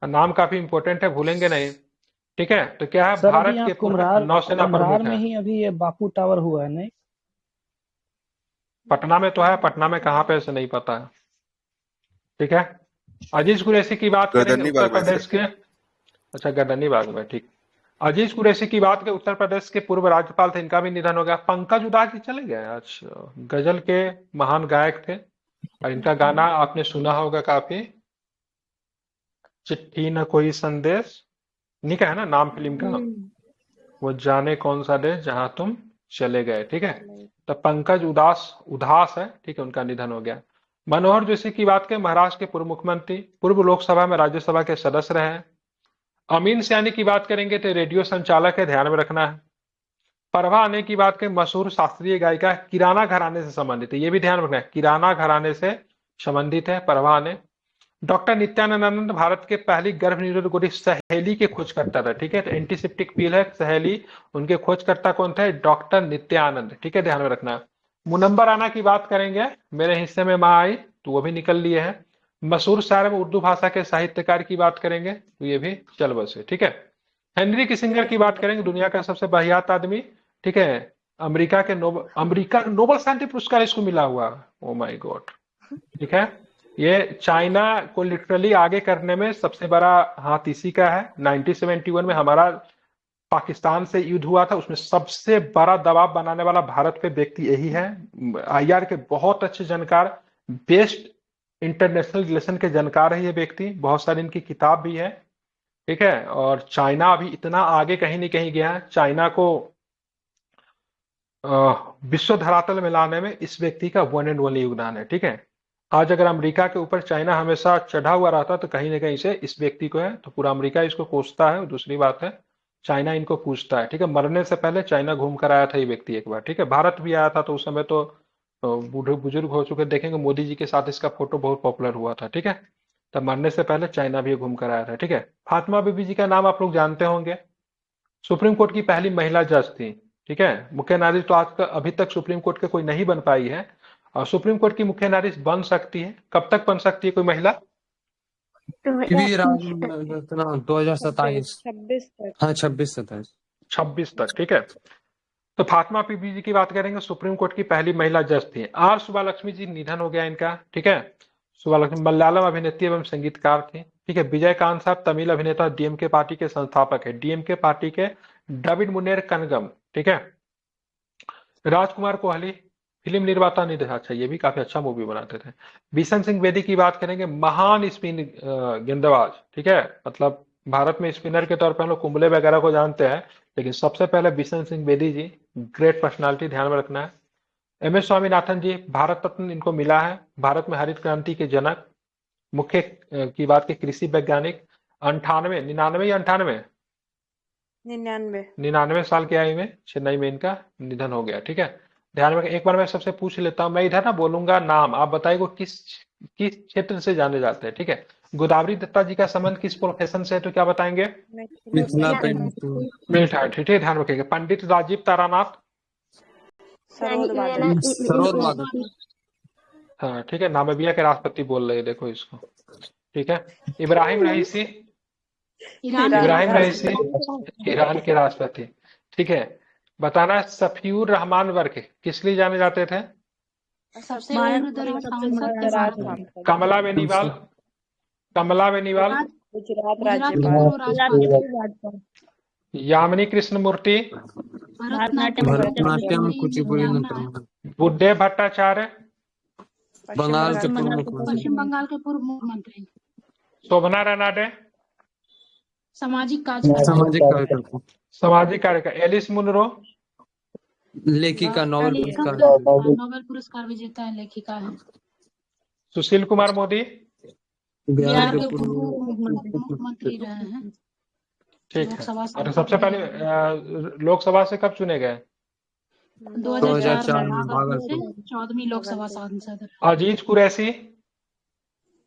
नाम काफी इंपॉर्टेंट है, भूलेंगे नहीं, ठीक है। तो क्या है? भारत के पूर्व नौसेना प्रमुख में है। ही अभी ये बापू टावर हुआ है, नहीं? पटना में तो है, पटना में कहाँ पे, ऐसे नहीं पता है, ठीक है। अजीज कुरैशी की बात करेंगे उत्तर प्रदेश के, अच्छा गर्दनी बाग में, ठीक। अजीज कुरैशी की बात के उत्तर प्रदेश के पूर्व राज्यपाल थे, इनका भी निधन हो गया। पंकज उधास जी चले गए आज, गजल के महान गायक थे और इनका गाना आपने सुना होगा काफी, चिट्ठी न कोई संदेश, नहीं का है ना नाम फिल्म का, वो जाने कौन सा देश जहां तुम चले गए, ठीक है। तो पंकज उधास है, ठीक है, उनका निधन हो गया। मनोहर जोशी की बात करें, महाराष्ट्र के पूर्व मुख्यमंत्री, पूर्व लोकसभा में राज्यसभा के सदस्य रहे। अमीन सयानी की बात करेंगे तो रेडियो संचालक है, ध्यान में रखना है। प्रभा आने की बात करें, मशहूर शास्त्रीय गायिका, किराना घराने से संबंधित है, ये भी ध्यान रखना है, किराना घराने से संबंधित है प्रभा आने। डॉक्टर नित्यानंद भारत के पहली गर्भ निरोधक गोली सहेली के खोजकर्ता था, ठीक है। तो एंटीसेप्टिक पील है सहेली, उनके खोजकर्ता कौन थे? डॉक्टर नित्यानंद, ठीक है, ध्यान में रखना। मुनव्वर राना की बात करेंगे, मेरे हिस्से में माँ आई, तो वो भी निकल लिए हैं। मशहूर शायर में उर्दू भाषा के साहित्यकार की बात करेंगे तो ये भी चल बसे, ठीक है। हेनरी किसिंगर की बात करेंगे, दुनिया का सबसे वाहियात आदमी, ठीक है। अमेरिका नोबेल शांति पुरस्कार इसको मिला हुआ, ओ माय गॉड, ठीक है। ये चाइना को लिटरली आगे करने में सबसे बड़ा हाथ इसी का है। 1971 में हमारा पाकिस्तान से युद्ध हुआ था, उसमें सबसे बड़ा दबाव बनाने वाला भारत पे व्यक्ति यही है। आईआर के बहुत अच्छे जानकार, बेस्ट इंटरनेशनल रिलेशन के जानकार है ये व्यक्ति, बहुत सारी इनकी किताब भी है, ठीक है। और चाइना अभी इतना आगे कहीं नहीं कहीं गया है, चाइना को विश्व धरातल में लाने में इस व्यक्ति का वन एंड ओनली योगदान है, ठीक है। आज अगर अमेरिका के ऊपर चाइना हमेशा चढ़ा हुआ रहता तो कहीं ना कहीं से इस व्यक्ति को है तो पूरा अमेरिका इसको कोसता है, और दूसरी बात है चाइना इनको पूछता है, ठीक है। मरने से पहले चाइना घूम कर आया था ये व्यक्ति एक बार, ठीक है। भारत भी आया था तो उस समय तो बूढ़े बुजुर्ग हो चुके, देखेंगे मोदी जी के साथ इसका फोटो बहुत पॉपुलर हुआ था, ठीक है। तब मरने से पहले चाइना भी घूम कर आया था, ठीक है। फातिमा बीबी जी का नाम आप लोग जानते होंगे, सुप्रीम कोर्ट की पहली महिला जज थी, ठीक है। मुख्य न्यायाधीश तो आज तक अभी तक सुप्रीम कोर्ट के कोई नहीं बन पाई है, और सुप्रीम कोर्ट की मुख्य न्यायाधीश बन सकती है, कब तक बन सकती है कोई महिला? 2027, 26 तक। हाँ 26-27, 26 तक, ठीक है। तो फातिमा बीबी जी की बात करेंगे, सुप्रीम कोर्ट की पहली महिला जज थी। आर सुब्बालक्ष्मी जी निधन हो गया इनका, ठीक है। सुब्बालक्ष्मी मलयालम अभिनेत्री एवं संगीतकार थी, ठीक है। विजयकांत साहब तमिल अभिनेता, डीएमके पार्टी के संस्थापक है, डीएमके पार्टी के डेविड मुन्नेर कनगम, ठीक है। राजकुमार कोहली फिल्म निर्माता नहीं था, अच्छा ये भी काफी अच्छा मूवी बनाते थे। बिशन सिंह बेदी की बात करेंगे, महान स्पिन गेंदबाज, ठीक है। मतलब भारत में स्पिनर के तौर पर हम लोग कुंबले वगैरह को जानते हैं, लेकिन सबसे पहले बिशन सिंह बेदी जी, ग्रेट पर्सनालिटी, ध्यान में रखना है। एम एस स्वामीनाथन जी, भारत रत्न इनको मिला है, भारत में हरित क्रांति के जनक, मुख्य की बात की कृषि वैज्ञानिक, 99 या 98 99 साल की आयु में चेन्नई में इनका निधन हो गया, ठीक है। ध्यान में एक बार मैं सबसे पूछ लेता हूं, मैं इधर ना बोलूंगा नाम, आप बताइए वो किस क्षेत्र से जाने जाते हैं, ठीक है। गोदावरी दत्ता जी का संबंध किस प्रोफेशन से है, तो क्या बताएंगे? मिथिला पेंटिंग, मिलिट्री, ठीक है, ध्यान रखिएगा। पंडित राजीव तारानाथ, सरोद, हाँ ठीक है, नामीबिया के राष्ट्रपति बोल रहे हैं, देखो इसको, ठीक है। इब्राहिम रईसी, ईरान के राष्ट्रपति, ठीक है। बताना सफीउर रहमान वर्क किस लिए जाने जाते थे? कमला बेनीवाल, गुजरात राज्यपाल। यामिनी कृष्णमूर्ति, भरतनाट्यम भरतनाट्यम कुचिपुड़ी नृत्य बुड्ढे भट्टाचार्य, बंगाल के पूर्व पश्चिम मुख्यमंत्री बंगाल के पूर्व मुख्यमंत्री, शोभना रनाडे, सामाजिक सामाजिक कार्यकर्ता सामाजिक कार्यकर्ता, एलिस मुनरो, लेखिका नोबेल पुरस्कार नोबेल पुरस्कार विजेता है, लेखिका है। सुशील कुमार मोदी। बिहार बिहार के के पूर्व पूर्व मुख्यमंत्री रहे हैं। ठीक है। लोकसभा और सबसे पहले लोकसभा से कब चुने गए? 2004 में में भागलपुर। 14वीं लोकसभा सांसद, अजीज कुरैशी,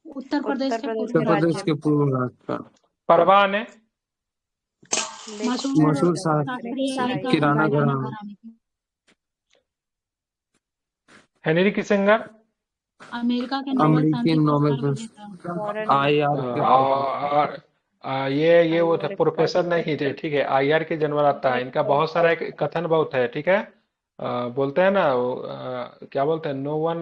उत्तर प्रदेश के उत्तर पूर्व प्रदेश के पूर्व राज्यपाल परवान है, मशहूर शास्त्रीय किराना घराना हेनरी किसिंगर, अमेरिका के अमेरिकी नोबेल पुरस्कार आईआर और ये वो थे प्रोफेसर नहीं थे, ठीक है, आईआर के जन्मदाता है। इनका बहुत सारा एक कथन बहुत है, ठीक है। बोलते हैं ना क्या बोलते हैं, no one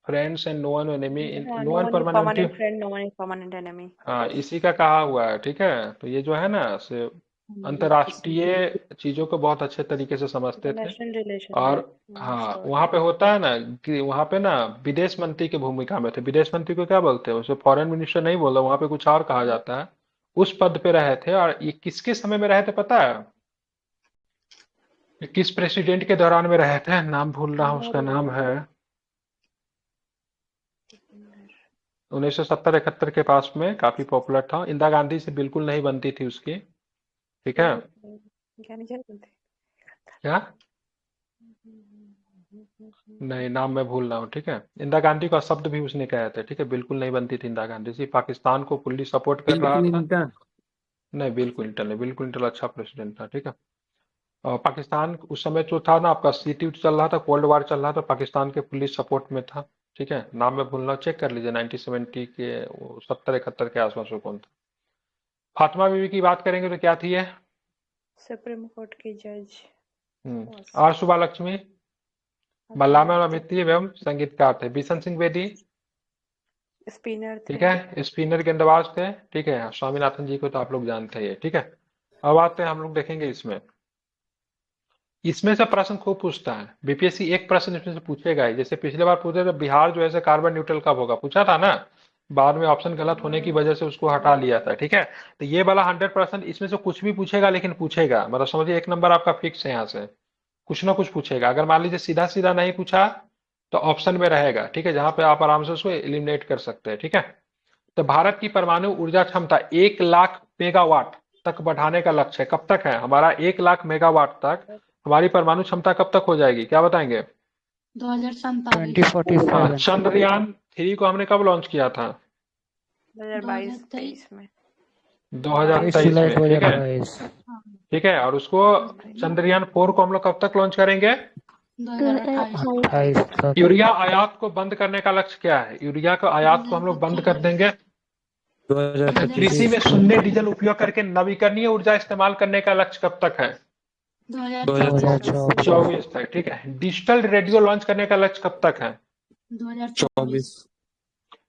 friends and no one enemy, no one permanent friend, no one permanent enemy. हाँ, इसी का कहा हुआ है, ठीक है। तो ये जो है ना से अंतर्राष्ट्रीय चीजों को बहुत अच्छे तरीके से समझते थे। National relation. और हाँ, वहाँ पे होता है ना कि वहाँ पे ना विदेश मंत्री की भूमिका में थे। विदेश मंत्री को क्या बोलते हैं, उसे फॉरेन मिनिस्टर नहीं बोलते, वहाँ पे कुछ और कहा जाता है। उस पद पे रहे थे। और ये किसके समय में रहे थे पता है? ये किस प्रेसिडेंट के दौरान में रहे थे? नाम भूल रहा हूँ, उसका नाम है 1970-71 के पास में, काफी पॉपुलर था। इंदिरा गांधी से बिल्कुल नहीं बनती थी उसकी, ठीक है। क्या नहीं, नाम मैं भूल रहा हूँ, ठीक है। इंदिरा गांधी का शब्द भी उसने कहे थे, ठीक है। बिल्कुल नहीं बनती थी इंदिरा गांधी से, पाकिस्तान को फुल्ली सपोर्ट कर रहा था। नहीं, बिल क्लिंटन नहीं, बिल क्लिंटन अच्छा प्रेसिडेंट था, ठीक है। और पाकिस्तान उस समय जो था ना, आपका सीटी चल रहा था, कोल्ड वार चल रहा था, पाकिस्तान के पुलिस सपोर्ट में था, ठीक है। नाम में भूल रहा हूँ, चेक कर लीजिए। 1970 के 70-71 के आसपास वो कौन था। फातिमा बीवी की बात करेंगे तो क्या थी ये? सुप्रीम कोर्ट की जज। आर सुबा लक्ष्मी, बल्लामा अमिती एवं संगीतकार थे। बिशन सिंह बेदी, स्पिनर थे। ठीक है, स्पिनर गेंदबाज थे, ठीक है। स्वामीनाथन जी को तो आप लोग जानते हैं, ठीक है। अब आते हैं, हम लोग देखेंगे इसमें से प्रश्न खूब पूछता है बीपीएससी। एक प्रश्न इसमें से पूछेगा ही, जैसे पिछले बार पूछे थे बिहार जो है कार्बन न्यूट्रल कब होगा, पूछा था ना। बाद में ऑप्शन गलत होने की वजह से उसको हटा लिया था, ठीक है। तो ये वाला 100% इसमें से कुछ भी पूछेगा, लेकिन पूछेगा, मतलब समझिए 1 नंबर आपका फिक्स है। यहाँ से कुछ ना कुछ पूछेगा। अगर मान लीजिए सीधा सीधा नहीं पूछा तो ऑप्शन में रहेगा, ठीक है, जहां पे आप आराम से उसको एलिमिनेट कर सकते हैं, ठीक है। तो भारत की परमाणु ऊर्जा क्षमता 1 लाख मेगावाट तक बढ़ाने का लक्ष्य है। कब तक है हमारा? 1 लाख मेगावाट तक हमारी परमाणु क्षमता कब तक हो जाएगी, क्या बताएंगे? 2047। चंद्रयान 3 को हमने कब लॉन्च किया था? 2022-23 में। 2023 में, ठीक है, ठीक है। और उसको चंद्रयान 4 को हम लोग कब तक लॉन्च करेंगे? 2028। यूरिया आयात को बंद करने का लक्ष्य क्या है? यूरिया का आयात को हम लोग बंद कर देंगे। कृषि में शून्य डीजल उपयोग करके नवीकरणीय ऊर्जा इस्तेमाल करने का लक्ष्य कब तक है? 2024 तक, ठीक है। डिजिटल रेडियो लॉन्च करने का लक्ष्य कब तक है? 2024।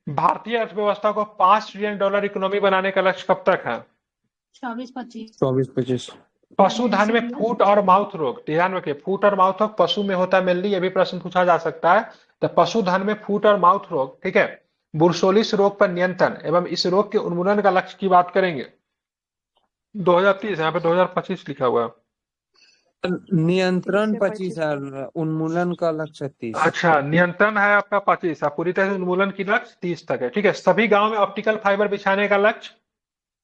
भारतीय अर्थव्यवस्था को $5 ट्रिलियन इकोनॉमी बनाने का लक्ष्य कब तक है? 24-25। पशुधन में फुट और माउथ रोग, ध्यान रखिए, फुट और माउथ रोग पशु में होता है मेनली, ये भी प्रश्न पूछा जा सकता है। तो पशुधन में फुट और माउथ रोग, ठीक है, बुर्सोलिस रोग पर नियंत्रण एवं इस रोग के उन्मूलन का लक्ष्य की बात करेंगे 2030, यहाँ पे 2025 लिखा हुआ है। नियंत्रण 25 है, उन्मूलन का लक्ष्य 30। अच्छा, नियंत्रण है आपका 25, पूरी तरह से उन्मूलन की लक्ष्य 30 तक है, ठीक है। सभी गांव में ऑप्टिकल फाइबर बिछाने का लक्ष्य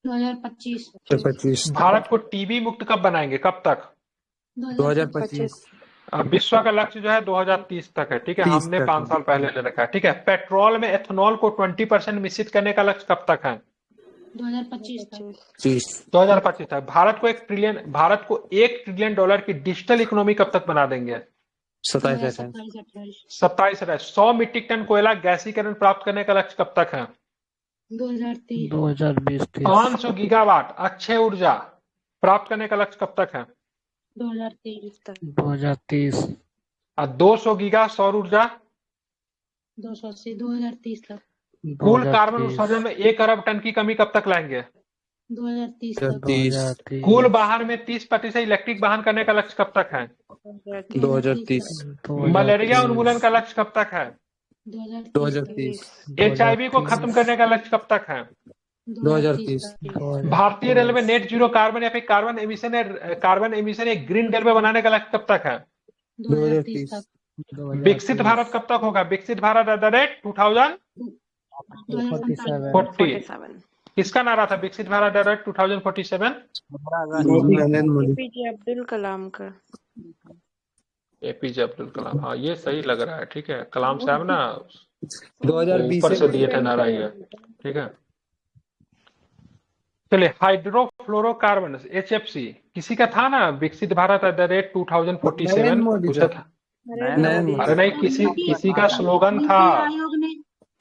2025। भारत को टीबी मुक्त कब बनाएंगे, कब तक? 2025। विश्व का लक्ष्य जो है 2030 तक है, ठीक है। हमने 5 साल पहले ले रखा है, ठीक है। पेट्रोल में एथेनॉल को 20% मिश्रित करने का लक्ष्य कब तक है? 2025 तक। 2025 तक। भारत को $1 ट्रिलियन की डिजिटल इकोनॉमी कब तक बना देंगे? 27-28। 100 मीट्रिक टन कोयला गैसीकरण प्राप्त करने का लक्ष्य कब तक है? 2020। 500 गीगावाट अक्षय ऊर्जा प्राप्त करने का लक्ष्य कब तक है? 2023 तक। और 200 गीगा सौर ऊर्जा 280 2030 तक। कुल कार्बन उत्सर्जन में 1 अरब टन की कमी कब तक लाएंगे? 2030 तक। 30 कुल वाहन में 30% इलेक्ट्रिक वाहन करने का लक्ष्य कब तक है? 2030 मलेरिया उन्मूलन का लक्ष्य कब तक है? 2030 HIV को खत्म करने का लक्ष्य कब तक है? 2030 भारतीय रेलवे नेट जीरो कार्बन या फिर कार्बन एमिशन एक ग्रीन रेलवे बनाने का लक्ष्य कब तक है? 2030 तक। विकसित भारत कब तक होगा? विकसित भारत @ 2040। 47 किसका नारा था विकसित भारत @ 2047? नरेंद्र मोदी। APJ अब्दुल कलाम का। APJ अब्दुल कलाम। हाँ ये सही लग रहा है। ठीक है, कलाम साहब ना 2020 ऊपर से दिए थे नारा ये। ठीक है, चलिए हाइड्रोफ्लोरोकार्बन HFC किसी का था ना विकसित भारत @ नरेंद्र 2047 मोदी पूछा था। नरेंद्र मोदी। अरे नहीं, किसी का स्लोगन नीति था। आयोग ने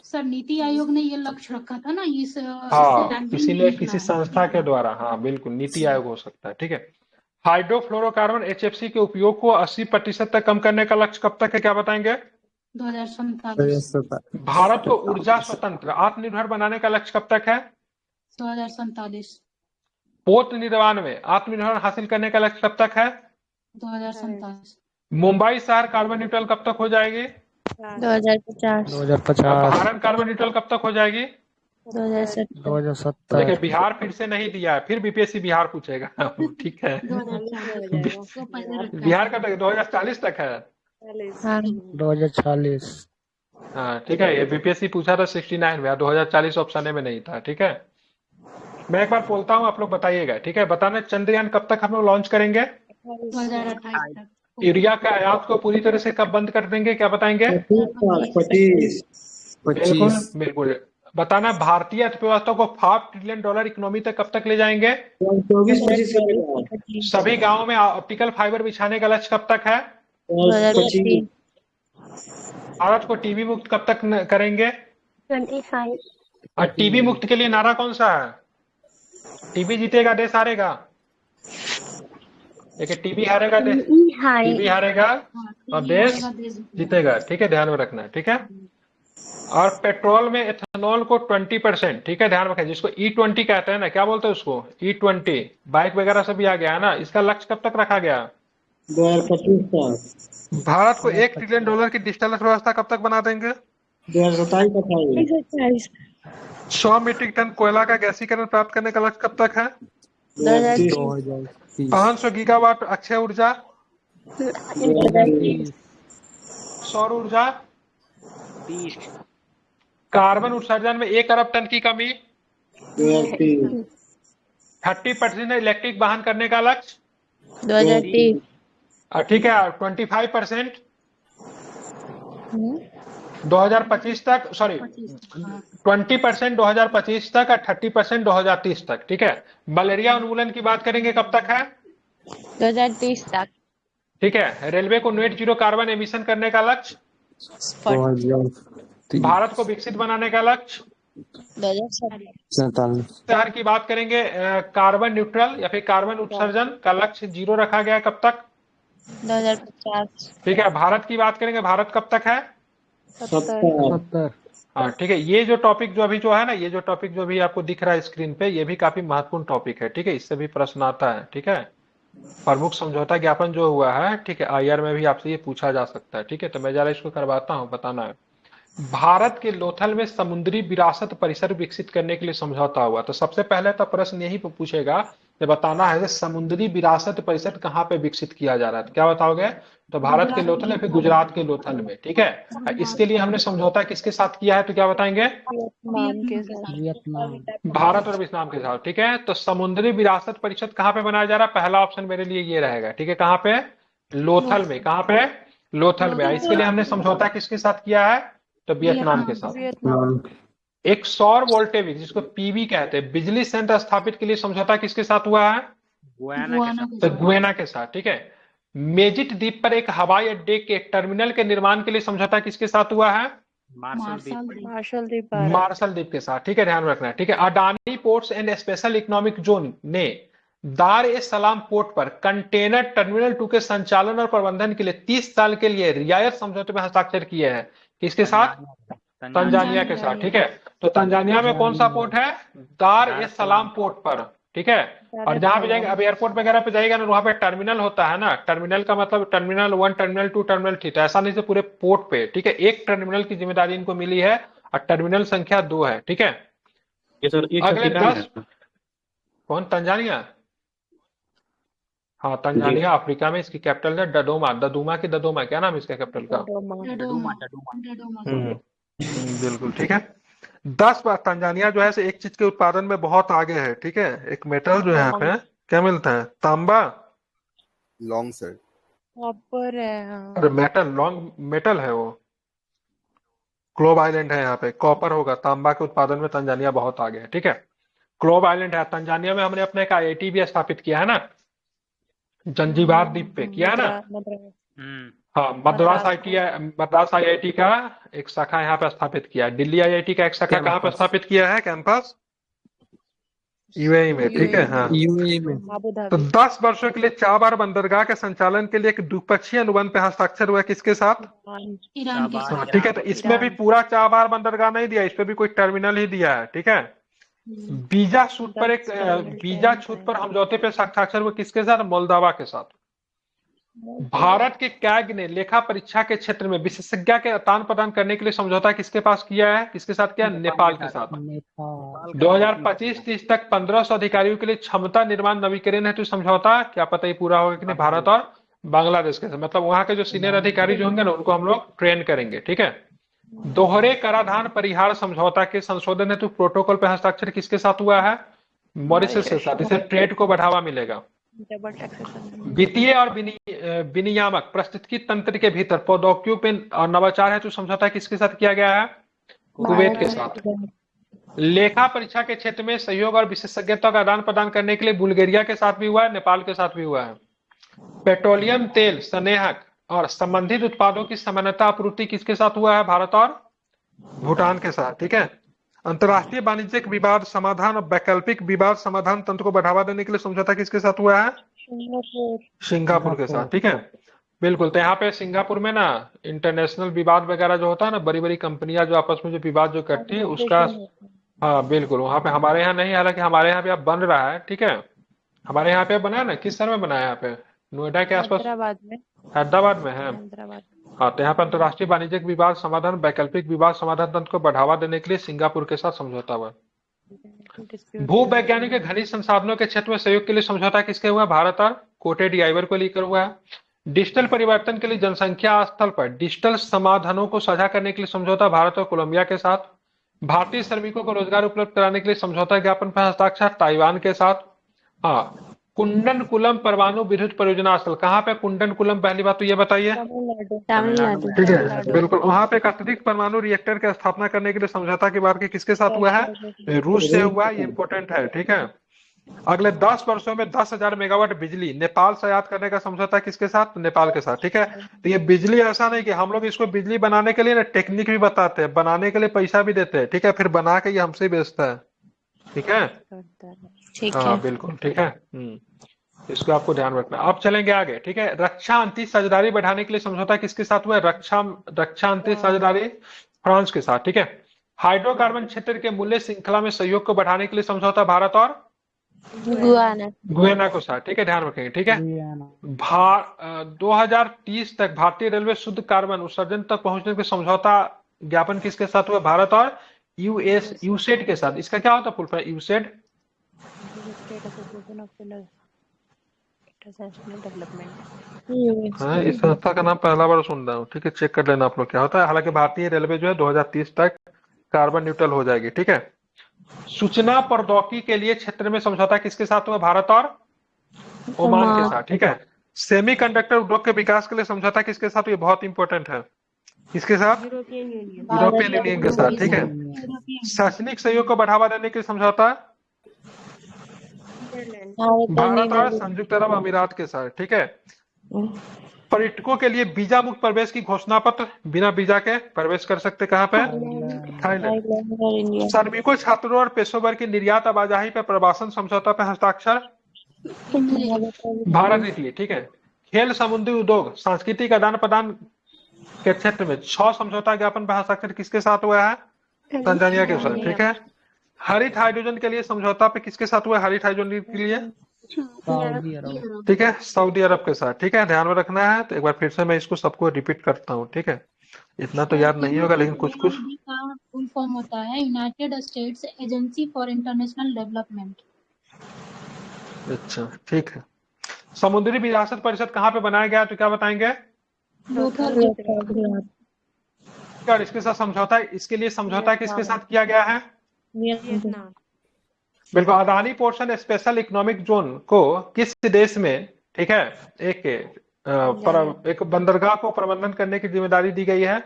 सर नीति आयोग ने ये लक्ष्य रखा था ना इस हाँ रैंकिंग किसी में ने निकला किसी है। संस्था के द्वारा, हाँ बिल्कुल नीति आयोग हो सकता है। ठीक है, हाइड्रोफ्लोरोकार्बन HFC के उपयोग को 80% तक कम करने का लक्ष्य कब तक है, क्या बताएंगे? 2047 भारत को ऊर्जा स्वतंत्र आत्मनिर्भर बनाने का लक्ष्य कब तक है? 2047 पोत निर्माण में आत्मनिर्भर हासिल करने का लक्ष्य कब तक है? 2047 मुंबई शहर कार्बन न्यूट्रल कब तक हो जाएगी? 2050 भारत कार्बन न्यूट्रल कब तक हो जाएगी? 2070 देखिए बिहार फिर से नहीं दिया है, फिर BPSC बिहार पूछेगा। ठीक है, 2040 उसको पहले रखा बिहार है। का तक 2040 तक है। 2040 हाँ ठीक है, ये BPSC पूछा था 69 में, 2040 ऑप्शन में नहीं था। ठीक है, मैं एक बार बोलता हूँ, आप लोग बताइएगा। ठीक है, बताना चंद्रयान कब तक हम लोग लॉन्च करेंगे? 2028 तक। यूरिया का आयात को पूरी तरह से कब बंद कर देंगे, क्या बताएंगे? 25 बिल्कुल। बताना भारतीय अर्थव्यवस्था को $5 ट्रिलियन इकोनॉमी तक कब तक ले जाएंगे? 2025 सभी गांवों में ऑप्टिकल फाइबर बिछाने का लक्ष्य कब तक है? 2030 भारत को टीबी मुक्त कब तक करेंगे? 25 और टीबी मुक्त के लिए नारा कौन सा है? टीबी जीतेगा देश हारेगा। देखिए टीबी हारेगा देश, टीबी हारेगा हाँ, और TB देश हारेगा, देश जीतेगा। ठीक है, ध्यान में रखना है। ठीक है, और पेट्रोल में एथेनॉल को 20%, ठीक है ध्यान रखें, जिसको E20 कहते हैं ना, क्या बोलते हैं उसको? E20 बाइक वगैरह से भी आ गया है ना, इसका लक्ष्य कब तक रखा गया? 2025 तक। भारत को $1 ट्रिलियन की डिजिटल अर्थव्यवस्था कब तक बना देंगे? 2027 100 मीट्रिक टन कोयला का गैसीकरण प्राप्त करने का लक्ष्य कब तक है? 2030 500 गीगावाट अक्षय ऊर्जा, 2030 सौर ऊर्जा, कार्बन उत्सर्जन में 1 अरब टन की कमी, 2030 30% इलेक्ट्रिक वाहन करने का लक्ष्य, 2030 ठीक है, 25% 2025 तक, सॉरी 20% 2025 तक और 30% 2030 तक। ठीक है, मलेरिया उन्मूलन की बात करेंगे कब तक है? 2030 तक। ठीक है, रेलवे को नेट जीरो कार्बन एमिशन करने का लक्ष्य, 2030 भारत को विकसित बनाने का लक्ष्य, 2047 शहर की बात करेंगे कार्बन न्यूट्रल या फिर कार्बन उत्सर्जन का लक्ष्य 0 रखा गया है, कब तक? 2050 ठीक है, भारत की बात करेंगे, भारत कब तक है? 70 हाँ ठीक है, ये जो टॉपिक जो अभी जो है ना, ये जो टॉपिक जो भी आपको दिख रहा है स्क्रीन पे, ये भी काफी महत्वपूर्ण टॉपिक है। ठीक है, इससे भी प्रश्न आता है। ठीक है, प्रमुख समझौता ज्ञापन जो हुआ है, ठीक है, IR में भी आपसे ये पूछा जा सकता है। ठीक है, तो मैं जरा इसको करवाता हूँ, बताना है। भारत के लोथल में समुद्री विरासत परिसर विकसित करने के लिए समझौता हुआ। तो सबसे पहले तो प्रश्न यही पूछेगा कि बताना है कि समुद्री विरासत परिसर कहाँ पे विकसित किया जा रहा है, तो क्या बताओगे? तो भारत के लोथल या फिर गुजरात के लोथल में। ठीक है, इसके लिए हमने समझौता किसके साथ किया है, तो क्या बताएंगे? वियतनाम के साथ। वियतनाम भारत और वियतनाम के साथ। ठीक है, तो समुद्री विरासत परिषद कहाँ पे बनाया जा रहा है? पहला ऑप्शन मेरे लिए ये रहेगा। ठीक है, कहाँ पे? लोथल में। कहाँ पे? लोथल में। इसके लिए हमने समझौता किसके साथ किया है? तो वियतनाम के साथ। वियतनाम एक सौर वोल्टेविक जिसको PV कहते हैं, बिजली संयंत्र स्थापित के लिए समझौता किसके साथ हुआ है? तो गुयाना के साथ। ठीक है, मेजिट द्वीप पर एक हवाई अड्डे के टर्मिनल के निर्माण के लिए समझौता किसके साथ हुआ है? मार्शल द्वीप मार्शल द्वीप के साथ। ठीक है, ध्यान रखना है। ठीक है, Adani ports and special economic zone ने दार ए सलाम पोर्ट पर कंटेनर टर्मिनल 2 के संचालन और प्रबंधन के लिए 30 साल के लिए रियायत समझौते में हस्ताक्षर किए हैं। किसके साथ? तंजानिया के साथ। ठीक है, तो तंजानिया में कौन सा पोर्ट है? दार ए सलाम पोर्ट पर। ठीक है। और जहां भी जाएंगे, अब एयरपोर्ट वगैरह पे जाएगा ना, वहां पे टर्मिनल होता है ना, टर्मिनल का मतलब टर्मिनल 1, टर्मिनल 2, टर्मिनल 3, तो ऐसा नहीं से पूरे पोर्ट पे, ठीक है, एक टर्मिनल की जिम्मेदारी इनको मिली है और टर्मिनल संख्या 2 है, ठीक है। ये सर ईस्ट अगले अफ्रीका में 10 है। कौन, तंजानिया? हाँ, तंजानिया अफ्रीका में, इसकी कैपिटल है डडोमा, ददुमा की ददोमा, क्या नाम है इसका कैपिटल का? डडोमा डडोमा बिल्कुल ठीक है। 10 बार तंजानिया जो है एक चीज के उत्पादन में बहुत आगे है, ठीक है। एक मेटल जो है यहाँ पे क्या मिलता है, तांबा, लॉन्ग सेट, कॉपर है, हाँ। अरे मेटल, लॉन्ग मेटल है वो, क्लोब आइलैंड है यहाँ पे, कॉपर होगा, तांबा के उत्पादन में तंजानिया बहुत आगे है, ठीक है। क्लोब आइलैंड है तंजानिया में, हमने अपने एक आईआईटी भी स्थापित किया है ना, जंजीबार द्वीप पे किया है ना। हाँ, मद्रास आईआईटी का एक शाखा यहाँ पे स्थापित किया है, दिल्ली आईआईटी का एक शाखा कहाँ पे स्थापित किया है, कैंपस यूएई में, ठीक है। हाँ, यूएई में। अबू तो धाबी। 10 वर्षों के लिए चाबार बंदरगाह के संचालन के लिए एक द्विपक्षीय अनुबंध पे हस्ताक्षर हुआ, किसके साथ? ईरान के हाँ, साथ। ठीक है। तो इसमें भी पूरा चाबार बंदरगाह नहीं दिया, इसमें भी कोई टर्मिनल ही दिया है, ठीक है। बीजा छूट पर एक बीजा छूट पर समझौते पे हस्ताक्षर हुआ, किसके साथ? मोल्दोवा के साथ। भारत के कैग ने लेखा परीक्षा के क्षेत्र में विशेषज्ञ के आदान प्रदान करने के लिए समझौता किसके पास किया है, किसके साथ किया? नेपाल के साथ। 2025-30 तक 1500 अधिकारियों के लिए क्षमता निर्माण नवीकरण हेतु समझौता, क्या पता ये पूरा होगा कि नहीं, भारत और बांग्लादेश के साथ। मतलब वहां के जो सीनियर अधिकारी जो होंगे ना, उनको हम लोग ट्रेन करेंगे, ठीक है। दोहरे कराधान परिहार समझौता के संशोधन हेतु प्रोटोकॉल पर हस्ताक्षर किसके साथ हुआ है? मॉरिशस के साथ। इससे ट्रेड को बढ़ावा मिलेगा। Double taxation. वित्तीय और विनियामक पारिस्थितिकी तंत्र के भीतर प्रौद्योगिकियों पे और नवाचार हेतु समझौता किसके साथ किया गया है? कुवैत के साथ। लेखा परीक्षा के क्षेत्र में सहयोग और विशेषज्ञता का आदान प्रदान करने के लिए बुल्गारिया के साथ भी हुआ है, नेपाल के साथ भी हुआ है। पेट्रोलियम तेल, स्नेहक और संबंधित उत्पादों की समानता आपूर्ति किसके साथ हुआ है? भारत और भूटान के साथ, ठीक है। अंतर्राष्ट्रीय वाणिज्यिक विवाद समाधान और वैकल्पिक विवाद समाधान तंत्र को बढ़ावा देने के लिए समझौता किसके साथ हुआ है? सिंगापुर के साथ, ठीक है। बिल्कुल। तो यहाँ पे सिंगापुर में ना इंटरनेशनल विवाद वगैरह जो होता है ना, बड़ी बड़ी कंपनियां जो आपस में जो विवाद जो करती है उसका, हाँ बिल्कुल, वहां पे हमारे यहाँ नहीं, हालांकि हमारे यहाँ पे अब बन रहा है, ठीक है। हमारे यहाँ पे बना है ना, किस शहर में बना है? यहाँ पे नोएडा के आसपास, हैदराबाद में है। हाँ, तो यहाँ पर अंतर्राष्ट्रीय वाणिज्यिक विवाद समाधान वैकल्पिक विवाद समाधान तंत्र को बढ़ावा देने के लिए सिंगापुर के साथ समझौता हुआ। भू वैज्ञानिक खनिज संसाधनों के क्षेत्र में सहयोग के लिए समझौता किसके हुआ? भारत और कोटे डी आइवर को लेकर हुआ है। डिजिटल परिवर्तन के लिए जनसंख्या स्थल पर डिजिटल समाधानों को साझा करने के लिए समझौता भारत और कोलंबिया के साथ। भारतीय श्रमिकों को रोजगार उपलब्ध कराने के लिए समझौता ज्ञापन पर हस्ताक्षर ताइवान के साथ। हाँ, कुंडनकुलम परमाणु विद्युत परियोजना स्थल कहाँ पे? कुंडनकुलम, पहली बात तो ये बताइए, तमिलनाडु। ठीक है। बिल्कुल, वहां पे एक अतिरिक्त परमाणु रिएक्टर की स्थापना करने के लिए समझौता की बात किसके साथ हुआ है? रूस से हुआ है, ये इंपॉर्टेंट है, ठीक है। अगले 10 वर्षों में 10,000 मेगावाट बिजली नेपाल से आयात करने का समझौता किसके साथ? नेपाल के साथ, ठीक है। तो ये बिजली ऐसा नहीं कि हम लोग इसको बिजली बनाने के लिए ना टेक्निक भी बताते हैं, बनाने के लिए पैसा भी देते हैं, ठीक है, फिर बना के ये हमसे बेचता है, ठीक है। ठीक हाँ है। बिल्कुल, ठीक है। इसको आपको ध्यान रखना। अब चलेंगे आगे, ठीक है। रक्षा अंतरिक्ष साझेदारी बढ़ाने के लिए समझौता किसके साथ हुआ है? रक्षा अंतरिक्ष साझेदारी फ्रांस के साथ, ठीक है। हाइड्रोकार्बन क्षेत्र के मूल्य श्रृंखला में सहयोग को बढ़ाने के लिए समझौता भारत और गुयाना के साथ, ठीक है, ध्यान रखेंगे, ठीक है। 2030 तक भारतीय रेलवे शुद्ध कार्बन उत्सर्जन तक पहुंचने के समझौता ज्ञापन किसके साथ हुआ? भारत और यूसेड के साथ। इसका क्या होता है फुल फॉर्म? यूसेड, हाँ, इस संस्था का नाम पहला बार सुन रहा हूँ, ठीक है, चेक कर लेना आप लोग क्या होता है। हालांकि भारतीय रेलवे जो है 2030 तक कार्बन न्यूट्रल हो जाएगी, ठीक है। सूचना प्रौद्योगिकी के लिए क्षेत्र में समझौता किसके साथ हुआ? भारत और ओमान के साथ, ठीक है। सेमीकंडक्टर उद्योग के विकास के लिए समझौता किसके साथ हुआ? बहुत इंपॉर्टेंट है, किसके साथ? यूरोपियन यूनियन के साथ, ठीक है। शैक्षणिक सहयोग को बढ़ावा देने के लिए समझौता भारत और संयुक्त अरब अमीरात के साथ, ठीक है। पर्यटकों के लिए वीजा मुक्त प्रवेश की घोषणा पत्र, बिना वीजा के प्रवेश कर सकते, कहाँ पे? थाईलैंड। श्रमिकों, छात्रों और पेशेवर की निर्यात आवाजाही पर प्रवासन समझौता पर हस्ताक्षर भारत नीति, ठीक है। खेल, समुद्री उद्योग, सांस्कृतिक आदान प्रदान के क्षेत्र में 6 समझौता ज्ञापन पर हस्ताक्षर किसके साथ हुआ है? तंजानिया के साथ, ठीक है। हरित हाइड्रोजन के लिए समझौता पे किसके साथ हुआ है? हरित हाइड्रोजन के लिए सऊदी अरब। ठीक है, सऊदी अरब के साथ। ठीक है, ध्यान में रखना है। तो एक बार फिर से मैं इसको सबको रिपीट करता हूँ। ठीक है, इतना तो याद नहीं होगा लेकिन कुछ कुछ। UNID का फुल फॉर्म होता है United states agency for international development. अच्छा ठीक है। समुद्री विरासत परिषद कहाँ पे बनाया गया तो क्या बताएंगे? और इसके साथ समझौता, इसके लिए समझौता किसके साथ किया गया है? वियतनाम। बिल्कुल। Adani portion special economic zone को किस देश में, ठीक है, एक बंदरगाह को प्रबंधन करने की जिम्मेदारी दी गई है?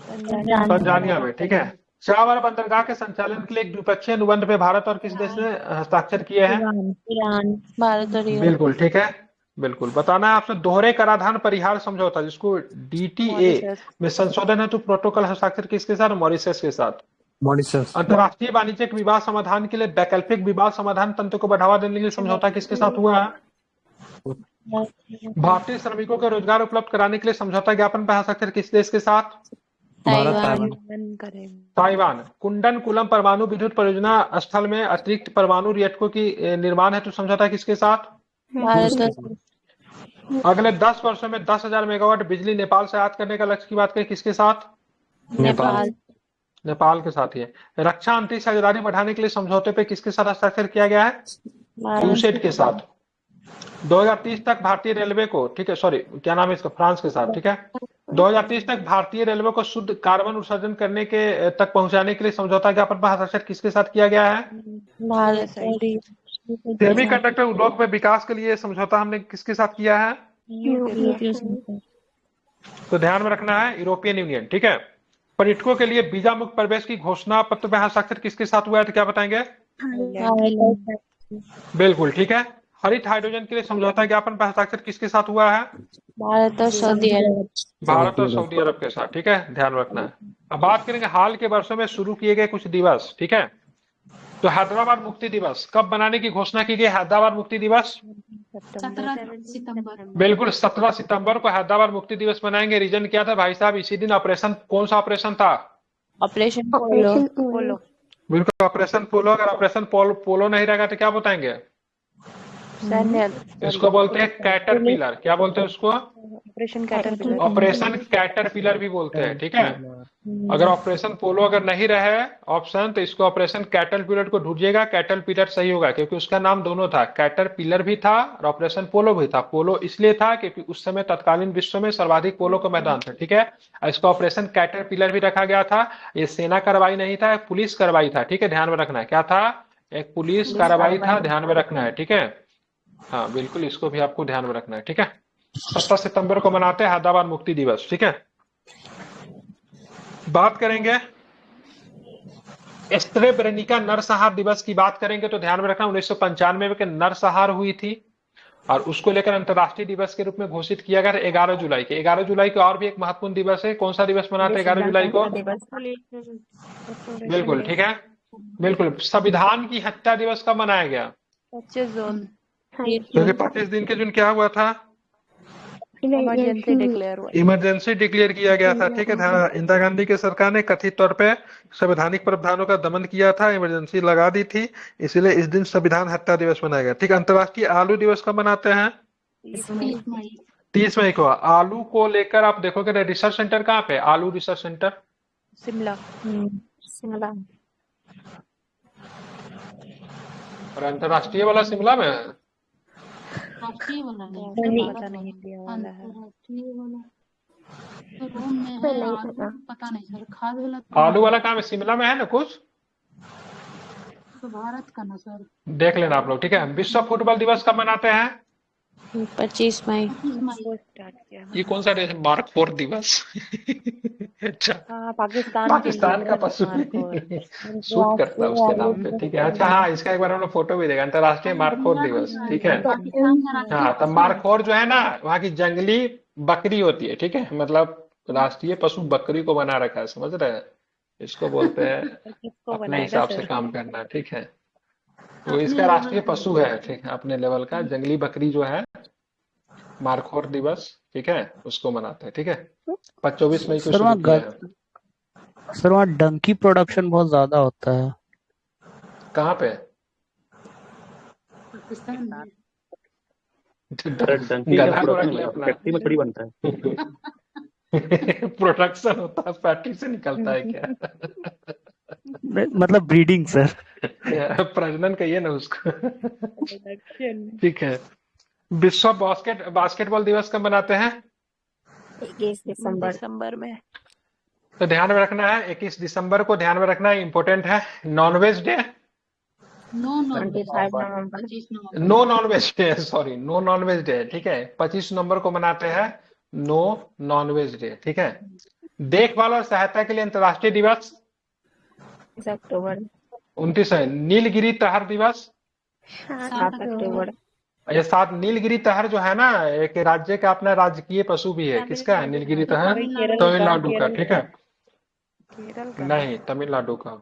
तंजानिया में। ठीक है। चावर बंदरगाह के संचालन के लिए एक द्विपक्षीय अनुबंध पे भारत और किस देश ने हस्ताक्षर किए हैं? ईरान। भारत और ईरान। बिल्कुल ठीक है। बिल्कुल बताना है आपसे। दोहरे कराधान परिहार समझौता जिसको DTA में संशोधन है तो प्रोटोकॉल हस्ताक्षर किसके साथ? मॉरिशस के साथ। मॉरिशस। अंतर्राष्ट्रीय वाणिज्यिक विवाद समाधान के लिए वैकल्पिक विवाद समाधान तंत्र को बढ़ावा देने के लिए समझौता किसके साथ हुआ है? भारतीय श्रमिकों को रोजगार उपलब्ध कराने के लिए समझौता ज्ञापन पर हस्ताक्षर किस देश के साथ? ताइवान। कुंडन कुलम परमाणु विद्युत परियोजना स्थल में अतिरिक्त परमाणु रिएक्टरों की निर्माण है तो समझौता किसके साथ? अगले 10 वर्षों में 10,000 मेगावाट बिजली नेपाल से आयात करने का लक्ष्य की बात करें किसके साथ? नेपाल के साथ ही है। रक्षा अंतरिक्ष साझेदारी बढ़ाने के लिए समझौते पे किसके साथ हस्ताक्षर किया गया है? यूसेट के साथ। 2030 तक भारतीय रेलवे को, ठीक है, सॉरी क्या नाम है इसका, फ्रांस के साथ। ठीक है, 2030 तक भारतीय रेलवे को शुद्ध कार्बन उत्सर्जन करने के तक पहुंचाने के लिए समझौता ज्ञापन पर हस्ताक्षर किसके साथ किया गया है? सेमीकंडक्टर उद्योग में विकास के लिए समझौता हमने किसके साथ किया है? तो ध्यान में रखना है यूरोपियन यूनियन। ठीक है। पर्यटकों के लिए वीजा मुक्त प्रवेश की घोषणा पत्र में हस्ताक्षर किसके साथ हुआ है तो क्या बताएंगे? बिल्कुल ठीक है। हरित हाइड्रोजन के लिए समझौता ज्ञापन पर हस्ताक्षर किसके साथ हुआ है? भारत और सऊदी अरब। भारत और सऊदी अरब के साथ। ठीक है, ध्यान रखना है। अब बात करेंगे हाल के वर्षों में शुरू किए गए कुछ दिवस। ठीक है, तो हैदराबाद मुक्ति दिवस कब बनाने की घोषणा की गई? हैदराबाद मुक्ति दिवस 17 सितंबर। बिल्कुल 17 सितंबर को हैदराबाद मुक्ति दिवस मनाएंगे। रीजन क्या था भाई साहब? इसी दिन ऑपरेशन, कौन सा ऑपरेशन था? ऑपरेशन पोलो। बिल्कुल ऑपरेशन पोलो। अगर ऑपरेशन पोलो नहीं रहेगा तो क्या बताएंगे? इसको बोलते हैं कैटरपिलर। क्या बोलते हैं उसको? Operation caterpillar. ऑपरेशन कैटरपिलर भी बोलते हैं। ठीक है, अगर ऑपरेशन पोलो अगर नहीं रहे ऑप्शन तो इसको ऑपरेशन कैटरपिलर को ढूंढिएगा। कैटरपिलर सही होगा क्योंकि उसका नाम दोनों था, कैटरपिलर भी था और ऑपरेशन पोलो भी था। पोलो इसलिए था क्योंकि उस समय तत्कालीन विश्व में सर्वाधिक पोलो का मैदान था। ठीक है, इसको ऑपरेशन कैटरपिलर भी रखा गया था। ये सेना कार्रवाई नहीं था, पुलिस कार्रवाई था। ठीक है, ध्यान में रखना है। क्या था? एक पुलिस कार्रवाई था, ध्यान में रखना है। ठीक है, हाँ बिल्कुल, इसको भी आपको ध्यान में रखना है। ठीक है, 17 सितंबर को मनाते हैं हैदराबाद मुक्ति दिवस। ठीक है, बात करेंगे स्त्रेब्रेनिका नरसंहार दिवस की बात करेंगे तो ध्यान में रखना 1995 में नरसंहार हुई थी और उसको लेकर अंतर्राष्ट्रीय दिवस के रूप में घोषित किया गया 11 जुलाई के। 11 जुलाई को और भी एक महत्वपूर्ण दिवस है। कौन सा दिवस मनाते हैं 11 जुलाई को? बिल्कुल ठीक है, बिल्कुल। संविधान की हत्या दिवस कब मनाया गया? 25 जून। क्योंकि 25 दिन के जून क्या हुआ था? इमरजेंसी डिक्लेयर किया गया था। ठीक है, इंदिरा गांधी की सरकार ने कथित तौर पे संवैधानिक प्रावधानों का दमन किया था, इमरजेंसी लगा दी थी, इसलिए इस दिन संविधान हत्या दिवस मनाया गया। ठीक है, अंतर्राष्ट्रीय आलू दिवस कब मनाते हैं? 30 मई को। आलू को लेकर आप देखोगे रिसर्च सेंटर कहाँ पे? आलू रिसर्च सेंटर शिमला। और अंतर्राष्ट्रीय वाला शिमला में है। राष्ट्रीय वाला नहीं, अंतर्राष्ट्रीय वाला तो रोम में है। आलू पता नहीं सर, खाद वाला आलू वाला कहाँ है? शिमला में है ना कुछ तो भारत का ना सर। देख लेना आप लोग। ठीक है, विश्व फुटबॉल दिवस कब मनाते हैं? 25 मई। ये कौन सा देश? मार्क 4 दिवस। अच्छा, पाकिस्तान का पशु सूट करता है उसके नाम पे। ठीक है, अच्छा हाँ, इसका एक बार हम लोग फोटो भी देगा। अंतर्राष्ट्रीय मार्क 4 दिवस। ठीक है, हाँ, तो मार्क 4 जो है ना वहाँ की जंगली बकरी होती है। ठीक है, मतलब राष्ट्रीय पशु बकरी को बना रखा है, समझ रहे हैं? इसको बोलते हैं अपने हिसाब से काम करना। ठीक है, तो इसका राष्ट्रीय पशु है। ठीक है, अपने लेवल का जंगली बकरी जो है मार्क 4 दिवस। ठीक है, उसको मनाते हैं। ठीक है, 24 मई को शुरू किया है। सर वहाँ डंकी प्रोडक्शन बहुत ज्यादा होता है। कहाँ पे? पाकिस्तान में। अरे डंकी का गधा को प्रोडक्शन रखिए होता है, अपना। फैक्ट्री में थोड़ी बनता है। प्रोडक्शन होता है, फैक्ट्री से निकलता है क्या? मतलब ब्रीडिंग सर। प्रजनन कहिए ना उसको। प्रोडक्शन ठीक है। विश्व बास्केटबॉल दिवस कब मनाते हैं? 21 दिसंबर। दिसंबर में। तो ध्यान में रखना है 21 दिसंबर को, ध्यान में रखना है, इंपॉर्टेंट है। Non veg day, no 25 November. 25 November. No non veg day, sorry, no non veg day, ठीक है। 25 नवंबर को मनाते हैं नो नॉनवेज डे, ठीक है। देखभाल और सहायता के लिए अंतर्राष्ट्रीय दिवस 30 अक्टूबर। 29 है। नीलगिरी तहर दिवस 7 अक्टूबर। ये 7। नीलगिरी तहर जो है ना, एक राज्य का अपना राजकीय पशु भी है। किसका है नीलगिरी तहर? वही केरल तमिलनाडु का, ठीक है। केरल का नहीं, तमिलनाडु का,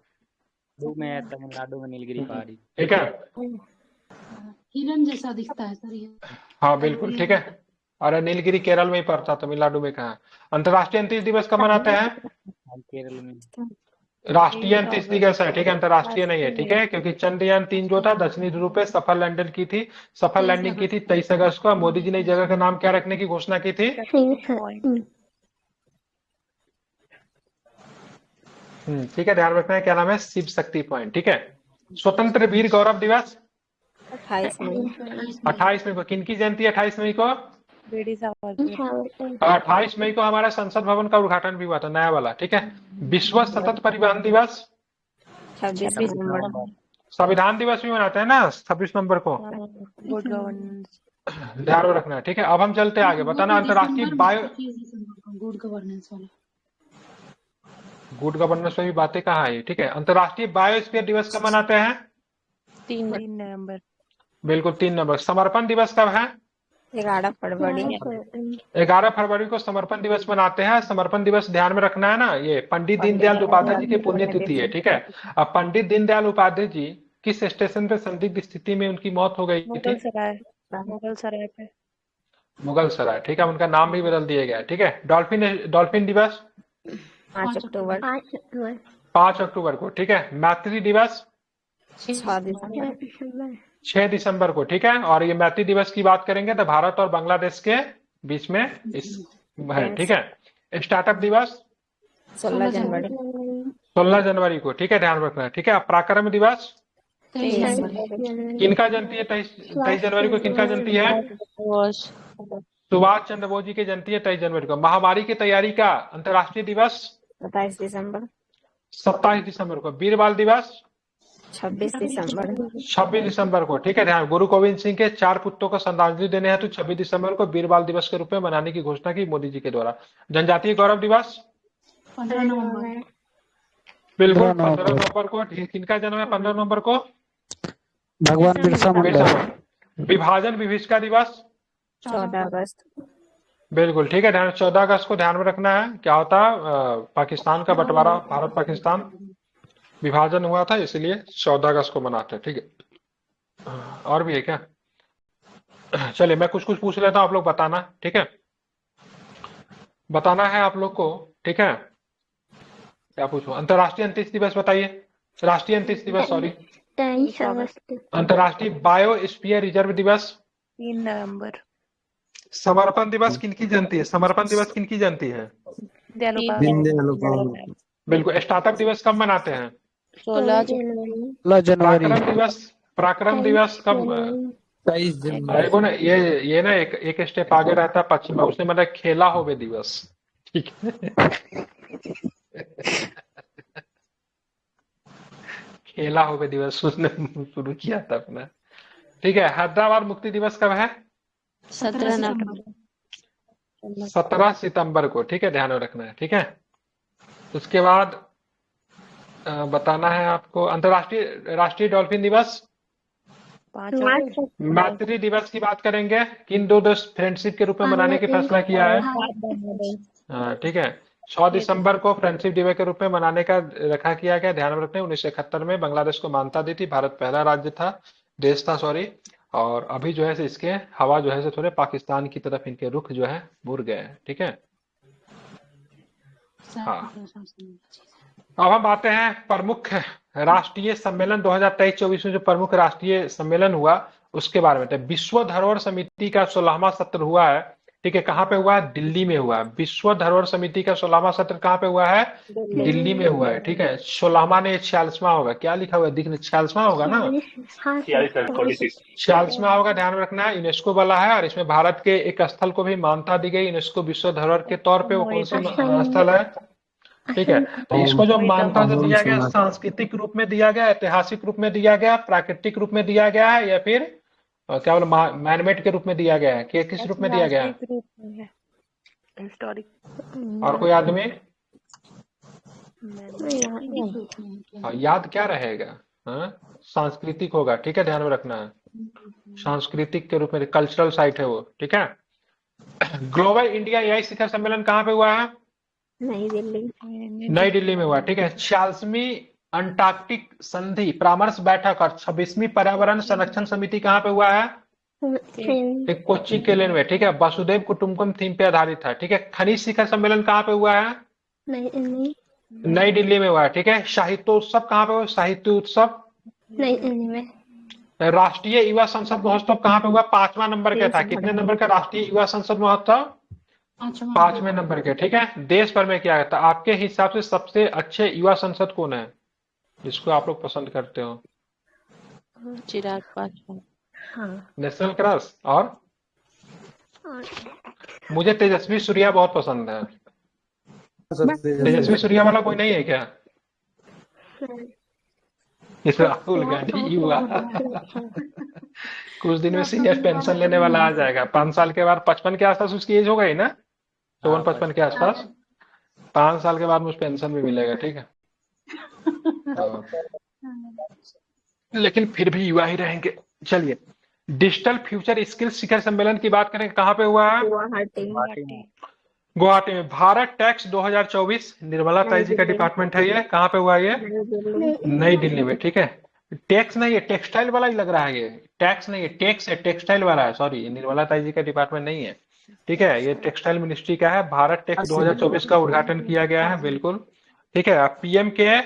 में है तमिलनाडु में नीलगिरी पहाड़ी। ठीक है। हिरन जैसा दिखता है सर ये। हाँ बिल्कुल, ठीक है। और नीलगिरी केरल में ही पड़ता, तमिलनाडु में कहाँ। अंतर्राष्ट्रीय अंतरिक्ष दिवस कब मनाते हैं? केरल में। राष्ट्रीय अंतरिक्ष दिवस है, ठीक है, अंतर्राष्ट्रीय नहीं है, ठीक है, क्योंकि चंद्रयान 3 जो था दक्षिणी ध्रुव पे सफल लैंडिंग की थी, 23 अगस्त को। मोदी जी ने इस जगह का नाम क्या रखने की घोषणा की थी? ठीक है, ध्यान रखना है, क्या नाम है? शिव शक्ति पॉइंट, ठीक है। स्वतंत्र वीर गौरव दिवस 28 मई। 28 मई को। किनकी जयंती है 28 मई को? बीडी सावरकर। 28 मई को हमारा संसद भवन का उद्घाटन भी हुआ था, नया वाला, ठीक है। विश्व सतत परिवहन दिवस 26 नवंबर। संविधान दिवस भी मनाते हैं ना 26 नवंबर को, गुड गवर्नेंस। ध्यान में रखना है, ठीक है। अब हम चलते हैं आगे। बताना अंतर्राष्ट्रीय बायो 25 दिसंबर को गुड गवर्नेंस वाला। गुड गवर्नेंस में भी बातें कहाँ आई, ठीक है। अंतर्राष्ट्रीय बायोस्फीयर दिवस कब मनाते हैं? 3 नवंबर। बिल्कुल 3 नवंबर। समर्पण दिवस कब है? 11 फरवरी। 11 फरवरी को समर्पण दिवस मनाते हैं। समर्पण दिवस ध्यान में रखना है ना, ये पंडित दीनदयाल उपाध्याय जी की पुण्यतिथि है, ठीक है। अब पंडित दीनदयाल उपाध्याय जी किस स्टेशन पे संदिग्ध स्थिति में उनकी मौत हो गई थी? मुगल सराय पे। मुगल सराय, ठीक है। उनका नाम भी बदल दिया गया, ठीक है। डॉल्फिन दिवस 5 अक्टूबर। 5 अक्टूबर को, ठीक है। मैत्री दिवस 6 दिसंबर। 6 दिसंबर को, ठीक है। और ये मैत्री दिवस की बात करेंगे तो भारत और बांग्लादेश के बीच में इस है, ठीक है। स्टार्टअप दिवस 16 जनवरी। 16 जनवरी को, ठीक है, ध्यान रखना है, ठीक है। पराक्रम दिवस 23 जनवरी। किनका जयंती है? 23 जनवरी को किनका जयंती है? सुभाष चंद्र बोस जी की जयंती है 23 जनवरी को। महामारी की तैयारी का अंतर्राष्ट्रीय दिवस 27 दिसंबर। 27 दिसंबर को। वीर बाल दिवस 26 दिसंबर। 26 दिसंबर को, ठीक है, ध्यान। गुरु गोविंद सिंह के 4 पुत्रों को श्रद्धांजलि देने हेतु 26 दिसंबर को वीर बाल दिवस के रूप में मनाने की घोषणा की मोदी जी के द्वारा। जनजातीय गौरव दिवस 15 नवंबर। बिल्कुल 15 नवंबर को। किनका जन्म है 15 नवंबर को? भगवान बिरसा मुंडा। विभाजन विभीषिका दिवस 14 अगस्त। बिल्कुल, ठीक है, ध्यान। 14 अगस्त को ध्यान में रखना है, क्या होता है? पाकिस्तान का बंटवारा, भारत पाकिस्तान विभाजन हुआ था, इसलिए 14 अगस्त को मनाते हैं, ठीक है। और भी है क्या? चलिए मैं कुछ पूछ लेता हूँ, आप लोग बताना, ठीक है। बताना है आप लोग को, ठीक है। क्या पूछो? अंतर्राष्ट्रीय अंतरिक्ष दिवस बताइए। राष्ट्रीय अंतरिक्ष दिवस, सॉरी, 23 अगस्त। अंतर्राष्ट्रीय बायोस्फीयर रिजर्व दिवस 3 नवंबर। समर्पण दिवस किनकी जयंती है? समर्पण दिवस किनकी जयंती है? बिल्कुल। स्टार्टअप दिवस कब मनाते हैं? 16 जनवरी। पराक्रम दिवस कब? 23 जनवरी। देखो ना, ये ना एक स्टेप आगे रहता है पश्चिम में, उसने मतलब खेला होवे दिवस, ठीक है। खेला होवे दिवस उसने शुरू किया था अपना, ठीक है। हैदराबाद मुक्ति दिवस कब है? 17 नवंबर। 17 सितंबर को, ठीक है, ध्यान में रखना है, ठीक है। उसके बाद बताना है आपको राष्ट्रीय डॉल्फिन दिवस 5 मैत्री दिवस की बात करेंगे। किन दो देश फ्रेंडशिप के रूप में मनाने की फैसला किया है? ठीक है, 6 दिसंबर को फ्रेंडशिप दिवस के रूप में मनाने का रखा किया गया। ध्यान में रखना है 1971 में बांग्लादेश को मान्यता दी थी, भारत पहला राज्य था, देश था, सॉरी। और अभी जो है इसके हवा जो है थोड़े पाकिस्तान की तरफ इनके रुख जो है मुड़ गए हैं, ठीक है। हाँ, अब हम आते हैं प्रमुख राष्ट्रीय सम्मेलन 2023-24 में जो प्रमुख राष्ट्रीय सम्मेलन हुआ उसके बारे में। तो विश्व धरोहर समिति का 16वां सत्र हुआ है, ठीक है। कहाँ पे हुआ है? दिल्ली में हुआ है। विश्व धरोहर समिति का 16वां सत्र कहाँ पे हुआ है? दिल्ली में हुआ है, ठीक है। 16वां ने 46वां होगा, क्या लिखा हुआ है दिखने? 46वां होगा ना, 46वां होगा, ध्यान में रखना है। यूनेस्को वाला है और इसमें भारत के एक स्थल को भी मान्यता दी गई यूनेस्को विश्व धरोहर के तौर पे। वो कौन सा स्थल है? ठीक है। तो इसको जो मान्यता जो दिया गया, सांस्कृतिक रूप में दिया गया, ऐतिहासिक रूप में दिया गया, प्राकृतिक रूप में दिया गया है, या फिर क्या बोले मैनमेड के रूप में दिया गया है? किस रूप में दिया गया है? हिस्टोरिक। और कोई आदमी याद क्या रहेगा? हाँ, सांस्कृतिक होगा, ठीक है, ध्यान में रखना है। सांस्कृतिक के रूप में कल्चरल साइट है वो, ठीक है। ग्लोबल इंडिया एआई शिखर सम्मेलन कहाँ पे हुआ है? नई दिल्ली। नई दिल्ली में हुआ, ठीक है। 46वीं अंटार्कटिक संधि परामर्श बैठक और 26वीं पर्यावरण संरक्षण समिति कहाँ पे हुआ है? एक कोच्चि केलन में, ठीक है। वसुधैव कुटुंबकम थीम पे आधारित है, ठीक है। खनिज शिखर सम्मेलन कहाँ पे हुआ है? नई दिल्ली में हुआ है, ठीक है। साहित्योत्सव कहाँ पे हुआ? साहित्य उत्सव नई दिल्ली में। राष्ट्रीय युवा संसद महोत्सव कहाँ पे हुआ? 5वां नंबर का था। कितने नंबर का राष्ट्रीय युवा संसद महोत्सव? 5वें नंबर के, ठीक है। देश भर में क्या है? तो आपके हिसाब से सबसे अच्छे युवा संसद कौन है जिसको आप लोग पसंद करते हो? चिराग पासवान। National crush. और मुझे तेजस्वी सूर्या बहुत पसंद है। तेजस्वी सूर्या वाला कोई नहीं है क्या? इस राहुल गांधी युवा कुछ दिन में सीनियर पेंशन लेने वाला आ जाएगा। 5 साल के बाद 55 के आसपास उसकी एज हो गई ना, 54-55 के आसपास। 5 साल के बाद मुझे पेंशन भी मिलेगा, ठीक है। लेकिन फिर भी युवा ही रहेंगे। चलिए, डिजिटल फ्यूचर स्किल शिखर सम्मेलन की बात करें, कहाँ पे हुआ है? गुवाहाटी में। भारत टैक्स 2024, निर्मला ताई जी का डिपार्टमेंट है ये। कहाँ पे हुआ ये? नई दिल्ली में, ठीक है। टैक्स नहीं है, टेक्सटाइल वाला ही लग रहा है ये। टैक्स नहीं है, टैक्स है, टेक्सटाइल वाला है। सॉरी, निर्मला ताई जी का डिपार्टमेंट नहीं है, ठीक है। ये टेक्सटाइल मिनिस्ट्री का है। भारत टैक्स 2024 का उद्घाटन किया गया है, बिल्कुल, ठीक है। पीएम के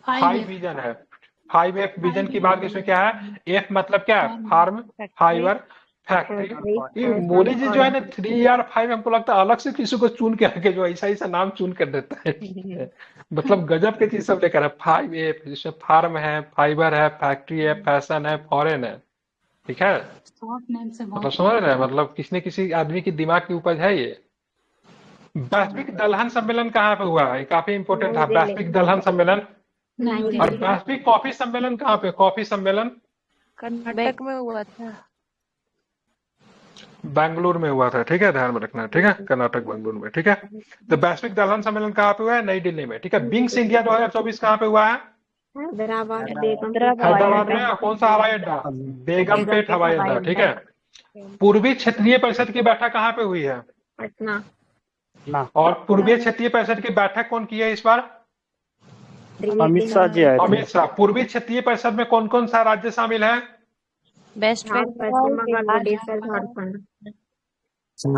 5 विजन है। 5F विजन की बात इसमें क्या है? F मतलब क्या है? Farm, fibre, factory. ये मोदी जी जो है ना 3R5, हमको लगता है अलग से किसी को चुन के रखे, जो ऐसा ऐसा नाम चुन कर देता है। मतलब गजब के चीज सब लेकर है। 5F जिसमें फार्म है, फाइबर है, फैक्ट्री है, फैशन है, फॉरेन है, ठीक है। मतलब समझ रहे हैं, मतलब किसी न किसी आदमी की दिमाग की उपज है ये। वैश्विक दलहन सम्मेलन कहाँ पे हुआ है? काफी इंपोर्टेंट था वैश्विक दलहन सम्मेलन। और वैश्विक कॉफी सम्मेलन कहाँ पे? कॉफी सम्मेलन कर्नाटक में हुआ था, बेंगलुरु में हुआ था, ठीक है, ध्यान में रखना, ठीक है। कर्नाटक, बेंगलुरु में, ठीक है। तो वैश्विक दलहन सम्मेलन कहाँ पे हुआ है? नई दिल्ली में, ठीक है। विंग्स इंडिया 2024 कहाँ पे हुआ है? हैदराबाद में। कौन सा हवाई अड्डा? बेगमपेट हवाई अड्डा, ठीक है। पूर्वी क्षेत्रीय परिषद की बैठक कहाँ पे हुई है? पटना। और पूर्वी क्षेत्रीय परिषद की बैठक कौन की है इस बार? अमित शाह जी आए थे। अमित शाह। पूर्वी क्षेत्रीय परिषद में कौन कौन सा राज्य शामिल है? वेस्ट बंगाल,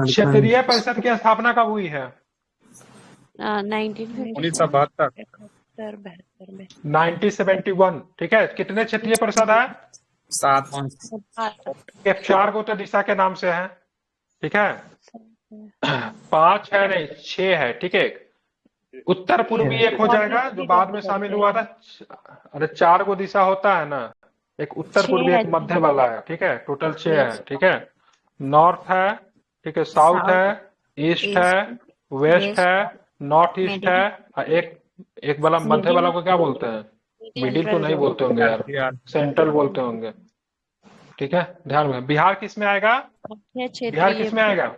क्षेत्रीय परिषद की स्थापना कब हुई है? 1972 में। 1971, ठीक है। कितने क्षेत्रीय परिषद है? 7। 4 को तो दिशा के नाम से है, ठीक है। 5 है नहीं, 6 है, ठीक है। उत्तर पूर्वी एक हो जाएगा जो बाद में शामिल हुआ था। अरे 4 को दिशा होता है ना, एक उत्तर पूर्वी, एक मध्य वाला है, ठीक है। टोटल 6 है, ठीक है। नॉर्थ है, ठीक है, साउथ है, ईस्ट है, वेस्ट है, नॉर्थ ईस्ट है, और एक वाला मध्य वाला को क्या बोलते हैं? मिडिल तो नहीं बोलते होंगे यार, सेंट्रल बोलते होंगे, ठीक है। ध्यान में। बिहार किस में आएगा? बिहार किस में आएगा?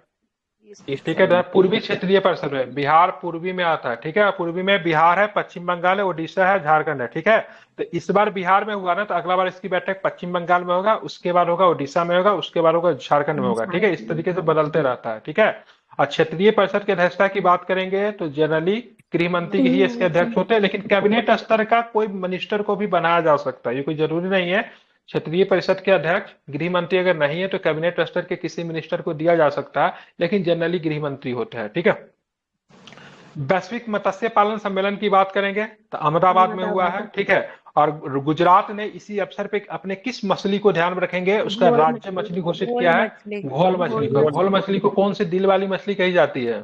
ठीक है। पूर्वी क्षेत्रीय परिषद में बिहार पूर्वी में आता है, ठीक है। पूर्वी में बिहार है, पश्चिम बंगाल है, उड़ीसा है, झारखंड है, ठीक है। तो इस बार बिहार में हुआ ना, तो अगला बार इसकी बैठक पश्चिम बंगाल में होगा, उसके बाद होगा उड़ीसा में होगा, उसके बाद होगा झारखंड में होगा, ठीक है। इस तरीके से बदलते रहता है, ठीक है। और क्षेत्रीय परिषद की अध्यक्षता की बात करेंगे तो जनरली गृह मंत्री ही इसके अध्यक्ष होते हैं, लेकिन कैबिनेट स्तर का कोई मिनिस्टर को भी बनाया जा सकता है, ये कोई जरूरी नहीं है। क्षेत्रीय परिषद के अध्यक्ष गृह मंत्री अगर नहीं है तो कैबिनेट स्तर के किसी मिनिस्टर को दिया जा सकता है, लेकिन जनरली गृह मंत्री होते हैं, ठीक है। वैश्विक मत्स्य पालन सम्मेलन की बात करेंगे तो अहमदाबाद में हुआ है, ठीक है। और गुजरात ने इसी अवसर पे अपने किस मछली को ध्यान में रखेंगे उसका राज्य मछली घोषित किया है, घोल मछली को। घोल मछली को कौन सी दिल वाली मछली कही जाती है?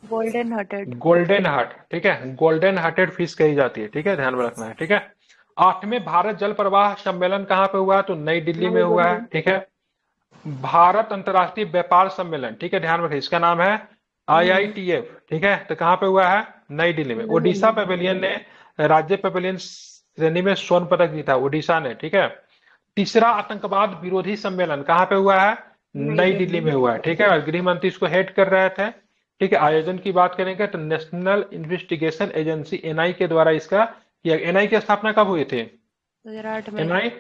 Golden hearted. गोल्डन हार्ट, ठीक है, गोल्डन हार्टेड फिश कही जाती है, ठीक है, ध्यान में रखना है, ठीक है। 8वें भारत जल प्रवाह सम्मेलन कहाँ पे हुआ है? तो नई दिल्ली में हुआ है, ठीक है। भारत अंतर्राष्ट्रीय व्यापार सम्मेलन, ठीक है, ध्यान रखें, इसका नाम है IITF, ठीक है। तो कहाँ पे हुआ है? नई दिल्ली में। ओडिशा पवेलियन ने राज्य पवेलियन श्रेणी में स्वर्ण पदक जीता, ओडिशा ने, ठीक है। तीसरा आतंकवाद विरोधी सम्मेलन कहाँ पे हुआ है? नई दिल्ली में हुआ है, ठीक है। और गृह मंत्री इसको हेड कर रहे थे, ठीक है। आयोजन की बात करेंगे तो नेशनल इन्वेस्टिगेशन एजेंसी NI के द्वारा इसका किया। NI की स्थापना कब हुई थी? 2008 में। NI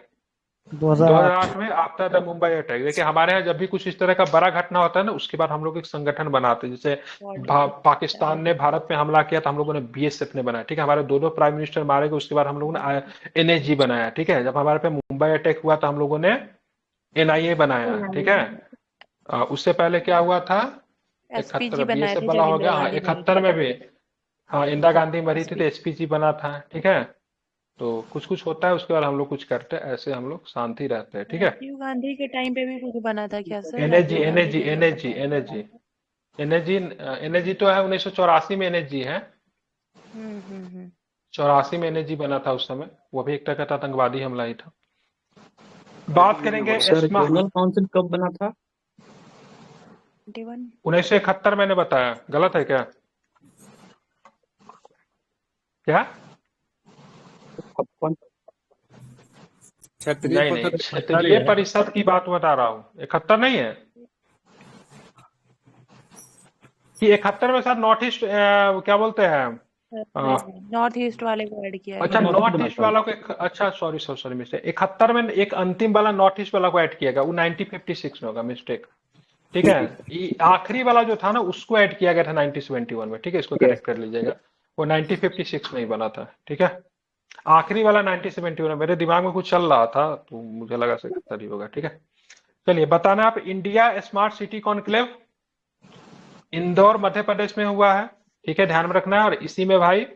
2008 में आफ्टर द मुंबई अटैक। देखिए हमारे यहाँ जब भी कुछ इस तरह का बड़ा घटना होता है ना, उसके बाद हम लोग एक संगठन बनाते हैं। जैसे पाकिस्तान ने भारत पे हमला किया तो हम लोगों ने BSF ने बनाया, ठीक है। हमारे दो प्राइम मिनिस्टर मारे गए, उसके बाद हम लोगों ने NSG बनाया, ठीक है। जब हमारे पे मुंबई अटैक हुआ तो हम लोगों ने NIA बनाया, ठीक है। उससे पहले क्या हुआ था? 71 BSF वाला हो गया, 71 में भी हाँ इंदिरा गांधी मरी थी तो SPG बना था, ठीक है। तो कुछ कुछ होता है, उसके बाद हम लोग कुछ करते हैं, ऐसे हम लोग शांति रहते हैं, ठीक है। राजीव गांधी के टाइम पे भी कुछ बना था क्या सर? NSG तो है 1984 में NSG है। 84 में NSG बना था उस समय, वो भी एक तरह का आतंकवादी हमला ही था। बात करेंगे जनरल काउंसिल कब बना था? 1971 मैंने बताया, गलत है क्या? क्या? नहीं, क्षेत्रीय परिषद की बात बता रहा हूँ, 71 नहीं है कि 71 में सर नॉर्थ ईस्ट क्या बोलते हैं, नॉर्थ ईस्ट वाले को ऐड किया। अच्छा नॉर्थ ईस्ट वाला को, अच्छा सॉरी मिस्टेक, 71 में एक अंतिम वाला नॉर्थ ईस्ट वाला को ऐड किया गया, वो 1956 में होगा, मिस्टेक, ठीक है। आखिरी वाला जो था ना उसको ऐड किया गया था 1971 में, ठीक है, इसको करेक्ट कर लीजिएगा, वो 1956 में ही बना था, ठीक है। आखिरी वाला 1971 में, मेरे दिमाग में कुछ चल रहा था तो मुझे लगा 77 ही होगा, ठीक है। चलिए बताना आप, India smart city conclave Indore Madhya Pradesh में हुआ है, ठीक है, ध्यान में रखना है। और इसी में भाई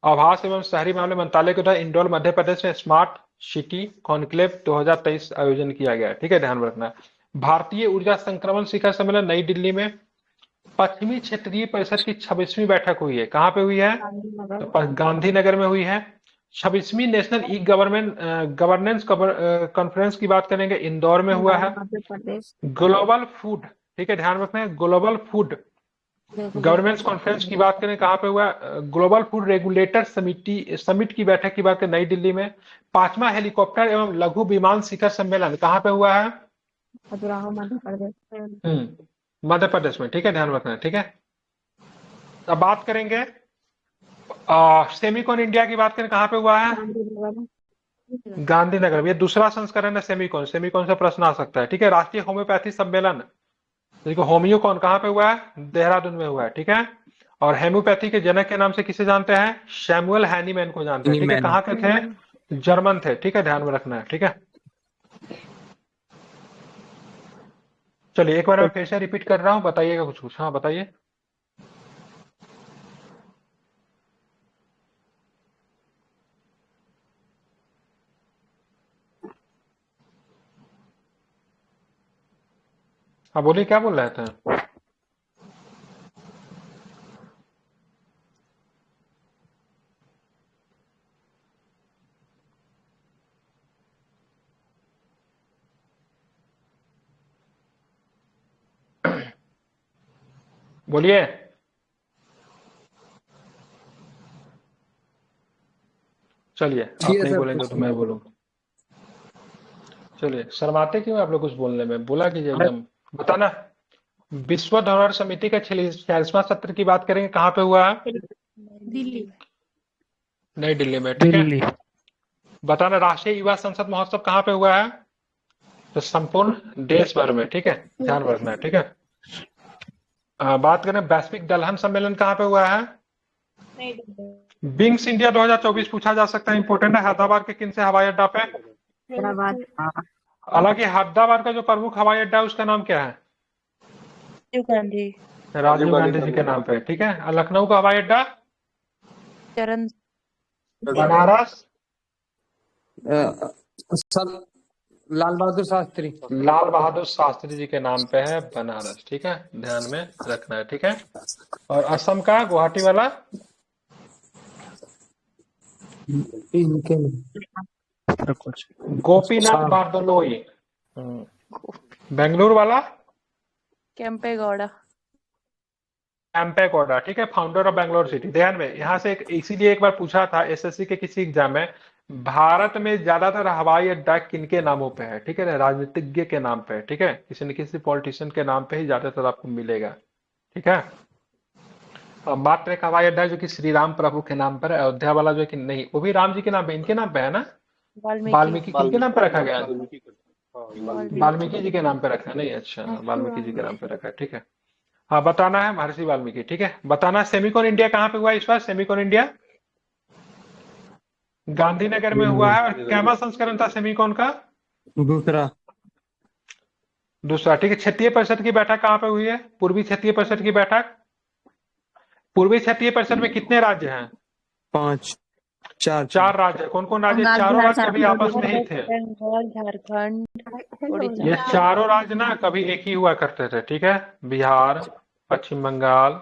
आवास एवं शहरी मामले मंत्रालय के द्वारा इंदौर मध्य प्रदेश में स्मार्ट सिटी कॉन्क्लेव 2023 आयोजन किया गया है, ठीक है, ध्यान में रखना है। भारतीय ऊर्जा संक्रमण शिखर सम्मेलन नई दिल्ली में पश्चिमी क्षेत्रीय परिषद की 26वीं बैठक हुई है, कहाँ पे हुई है? गांधीनगर में हुई है। 26वीं नेशनल ई गवर्नेंस कॉन्फ्रेंस की बात करेंगे, इंदौर में हुआ है। ग्लोबल फूड, ठीक है, ध्यान रखना है, ग्लोबल फूड गवर्नेंस कॉन्फ्रेंस की बात करें कहाँ पे हुआ? ग्लोबल फूड रेगुलेटर समिट की बैठक की बात करें नई दिल्ली में। 5वां हेलीकॉप्टर एवं लघु विमान शिखर सम्मेलन कहाँ पे हुआ है? मध्य प्रदेश में, ठीक है, ध्यान रखना है, ठीक है। अब बात करेंगे सेमिकॉन इंडिया की बात करें कहाँ पे हुआ है? गांधीनगर में। ये दूसरा संस्करण है सेमिकॉन से प्रश्न आ सकता है, ठीक है। राष्ट्रीय होम्योपैथी सम्मेलन देखो होम्योकॉन कहाँ पे हुआ है? देहरादून में हुआ है, ठीक है। और हेम्योपैथी के जनक के नाम से किसे जानते हैं? सैमुअल हैनीमैन को जानते हैं, ठीक है। कहाँ के थे? जर्मन थे, ठीक है, ध्यान में रखना है, ठीक है। चलिए एक बार मैं फिर से रिपीट कर रहा हूँ, बताइएगा कुछ। हाँ बताइए। हाँ बोलिए, क्या बोल रहे थे? बोलिए। चलिए आप नहीं बोलेंगे तो मैं बोलूंगा। चलिए शर्माते क्यों आप लोग कुछ बोलने में? बोला कीजिए एकदम। बताना, विश्व धरोहर समिति का 46वां सत्र की बात करेंगे, कहाँ पे हुआ है? दिल्ली। नई दिल्ली में, ठीक है। बताना, राष्ट्रीय युवा संसद महोत्सव कहाँ पे हुआ है? तो संपूर्ण देश भर में, ठीक है, ध्यान रखना है, ठीक है। बात करें वैश्विक दलहन सम्मेलन कहाँ पे हुआ है? विंग्स इंडिया 2024 पूछा जा सकता है, इंपोर्टेंट है। हैदराबाद के किन से हवाई अड्डा पे? हालांकि हैदराबाद का जो प्रमुख हवाई अड्डा है उसका नाम क्या है? राजीव गांधी। राजीव गांधी जी के नाम पे, ठीक है। और लखनऊ का हवाई अड्डा? चरण बनारस? सर लाल बहादुर शास्त्री। लाल बहादुर शास्त्री जी के नाम पे है बनारस, ठीक है, ध्यान में रखना है, ठीक है। और असम का गुवाहाटी वाला? इनके गोपीनाथ बारदलोई। बेंगलुरु वाला? केम्पेगौड़ा। कैंपेगौड़ा, ठीक है, फाउंडर ऑफ बेंगलोर सिटी। ध्यान में यहाँ से इसीलिए एक बार पूछा था एसएससी के किसी एग्जाम में, भारत में ज्यादातर हवाई अड्डा किनके नामों पे है, ठीक है, राजनीतिज्ञ के नाम पे है, ठीक है, किसी न किसी पॉलिटिशियन के नाम पे ही ज्यादातर आपको मिलेगा, ठीक है। और मात्र एक हवाई अड्डा है जो कि श्री राम प्रभु के नाम पर है, अयोध्या वाला जो है कि नहीं, वो भी राम जी के नाम पे, इनके नाम पे है ना। वाल्मीकि किनके नाम पे रखा गया? वाल्मीकि जी के नाम पे रखा है, नहीं, अच्छा, वाल्मीकि जी के नाम पे रखा है, ठीक है। हाँ, बताना है महर्षि वाल्मीकि, ठीक है। बताना सेमिकॉन इंडिया कहाँ पे हुआ इस बार? सेमिकॉन इंडिया गांधीनगर में हुआ है। और क्या संस्करण था सेमिकॉन का? दूसरा, ठीक है। क्षेत्रीय परिषद की बैठक कहाँ पे हुई है? पूर्वी क्षेत्रीय परिषद की बैठक। पूर्वी क्षेत्रीय परिषद में कितने राज्य हैं? 5 4 राज्य। कौन कौन राज्य? चारों राज्य कभी आपस में ही थे। बंगाल, झारखंड, उड़ीसा। ये चारों राज्य ना कभी एक ही हुआ करते थे, ठीक है। बिहार, पश्चिम बंगाल,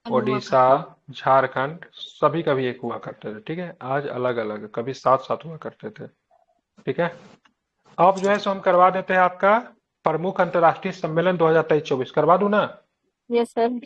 उड़ीसा, झारखंड, सभी कभी एक हुआ करते थे, ठीक है। आज अलग अलग, कभी साथ साथ हुआ करते थे, ठीक है। अब जो है सो हम करवा देते हैं आपका प्रमुख अंतर्राष्ट्रीय सम्मेलन 2023-24। करवा दूं ना? Yes sir.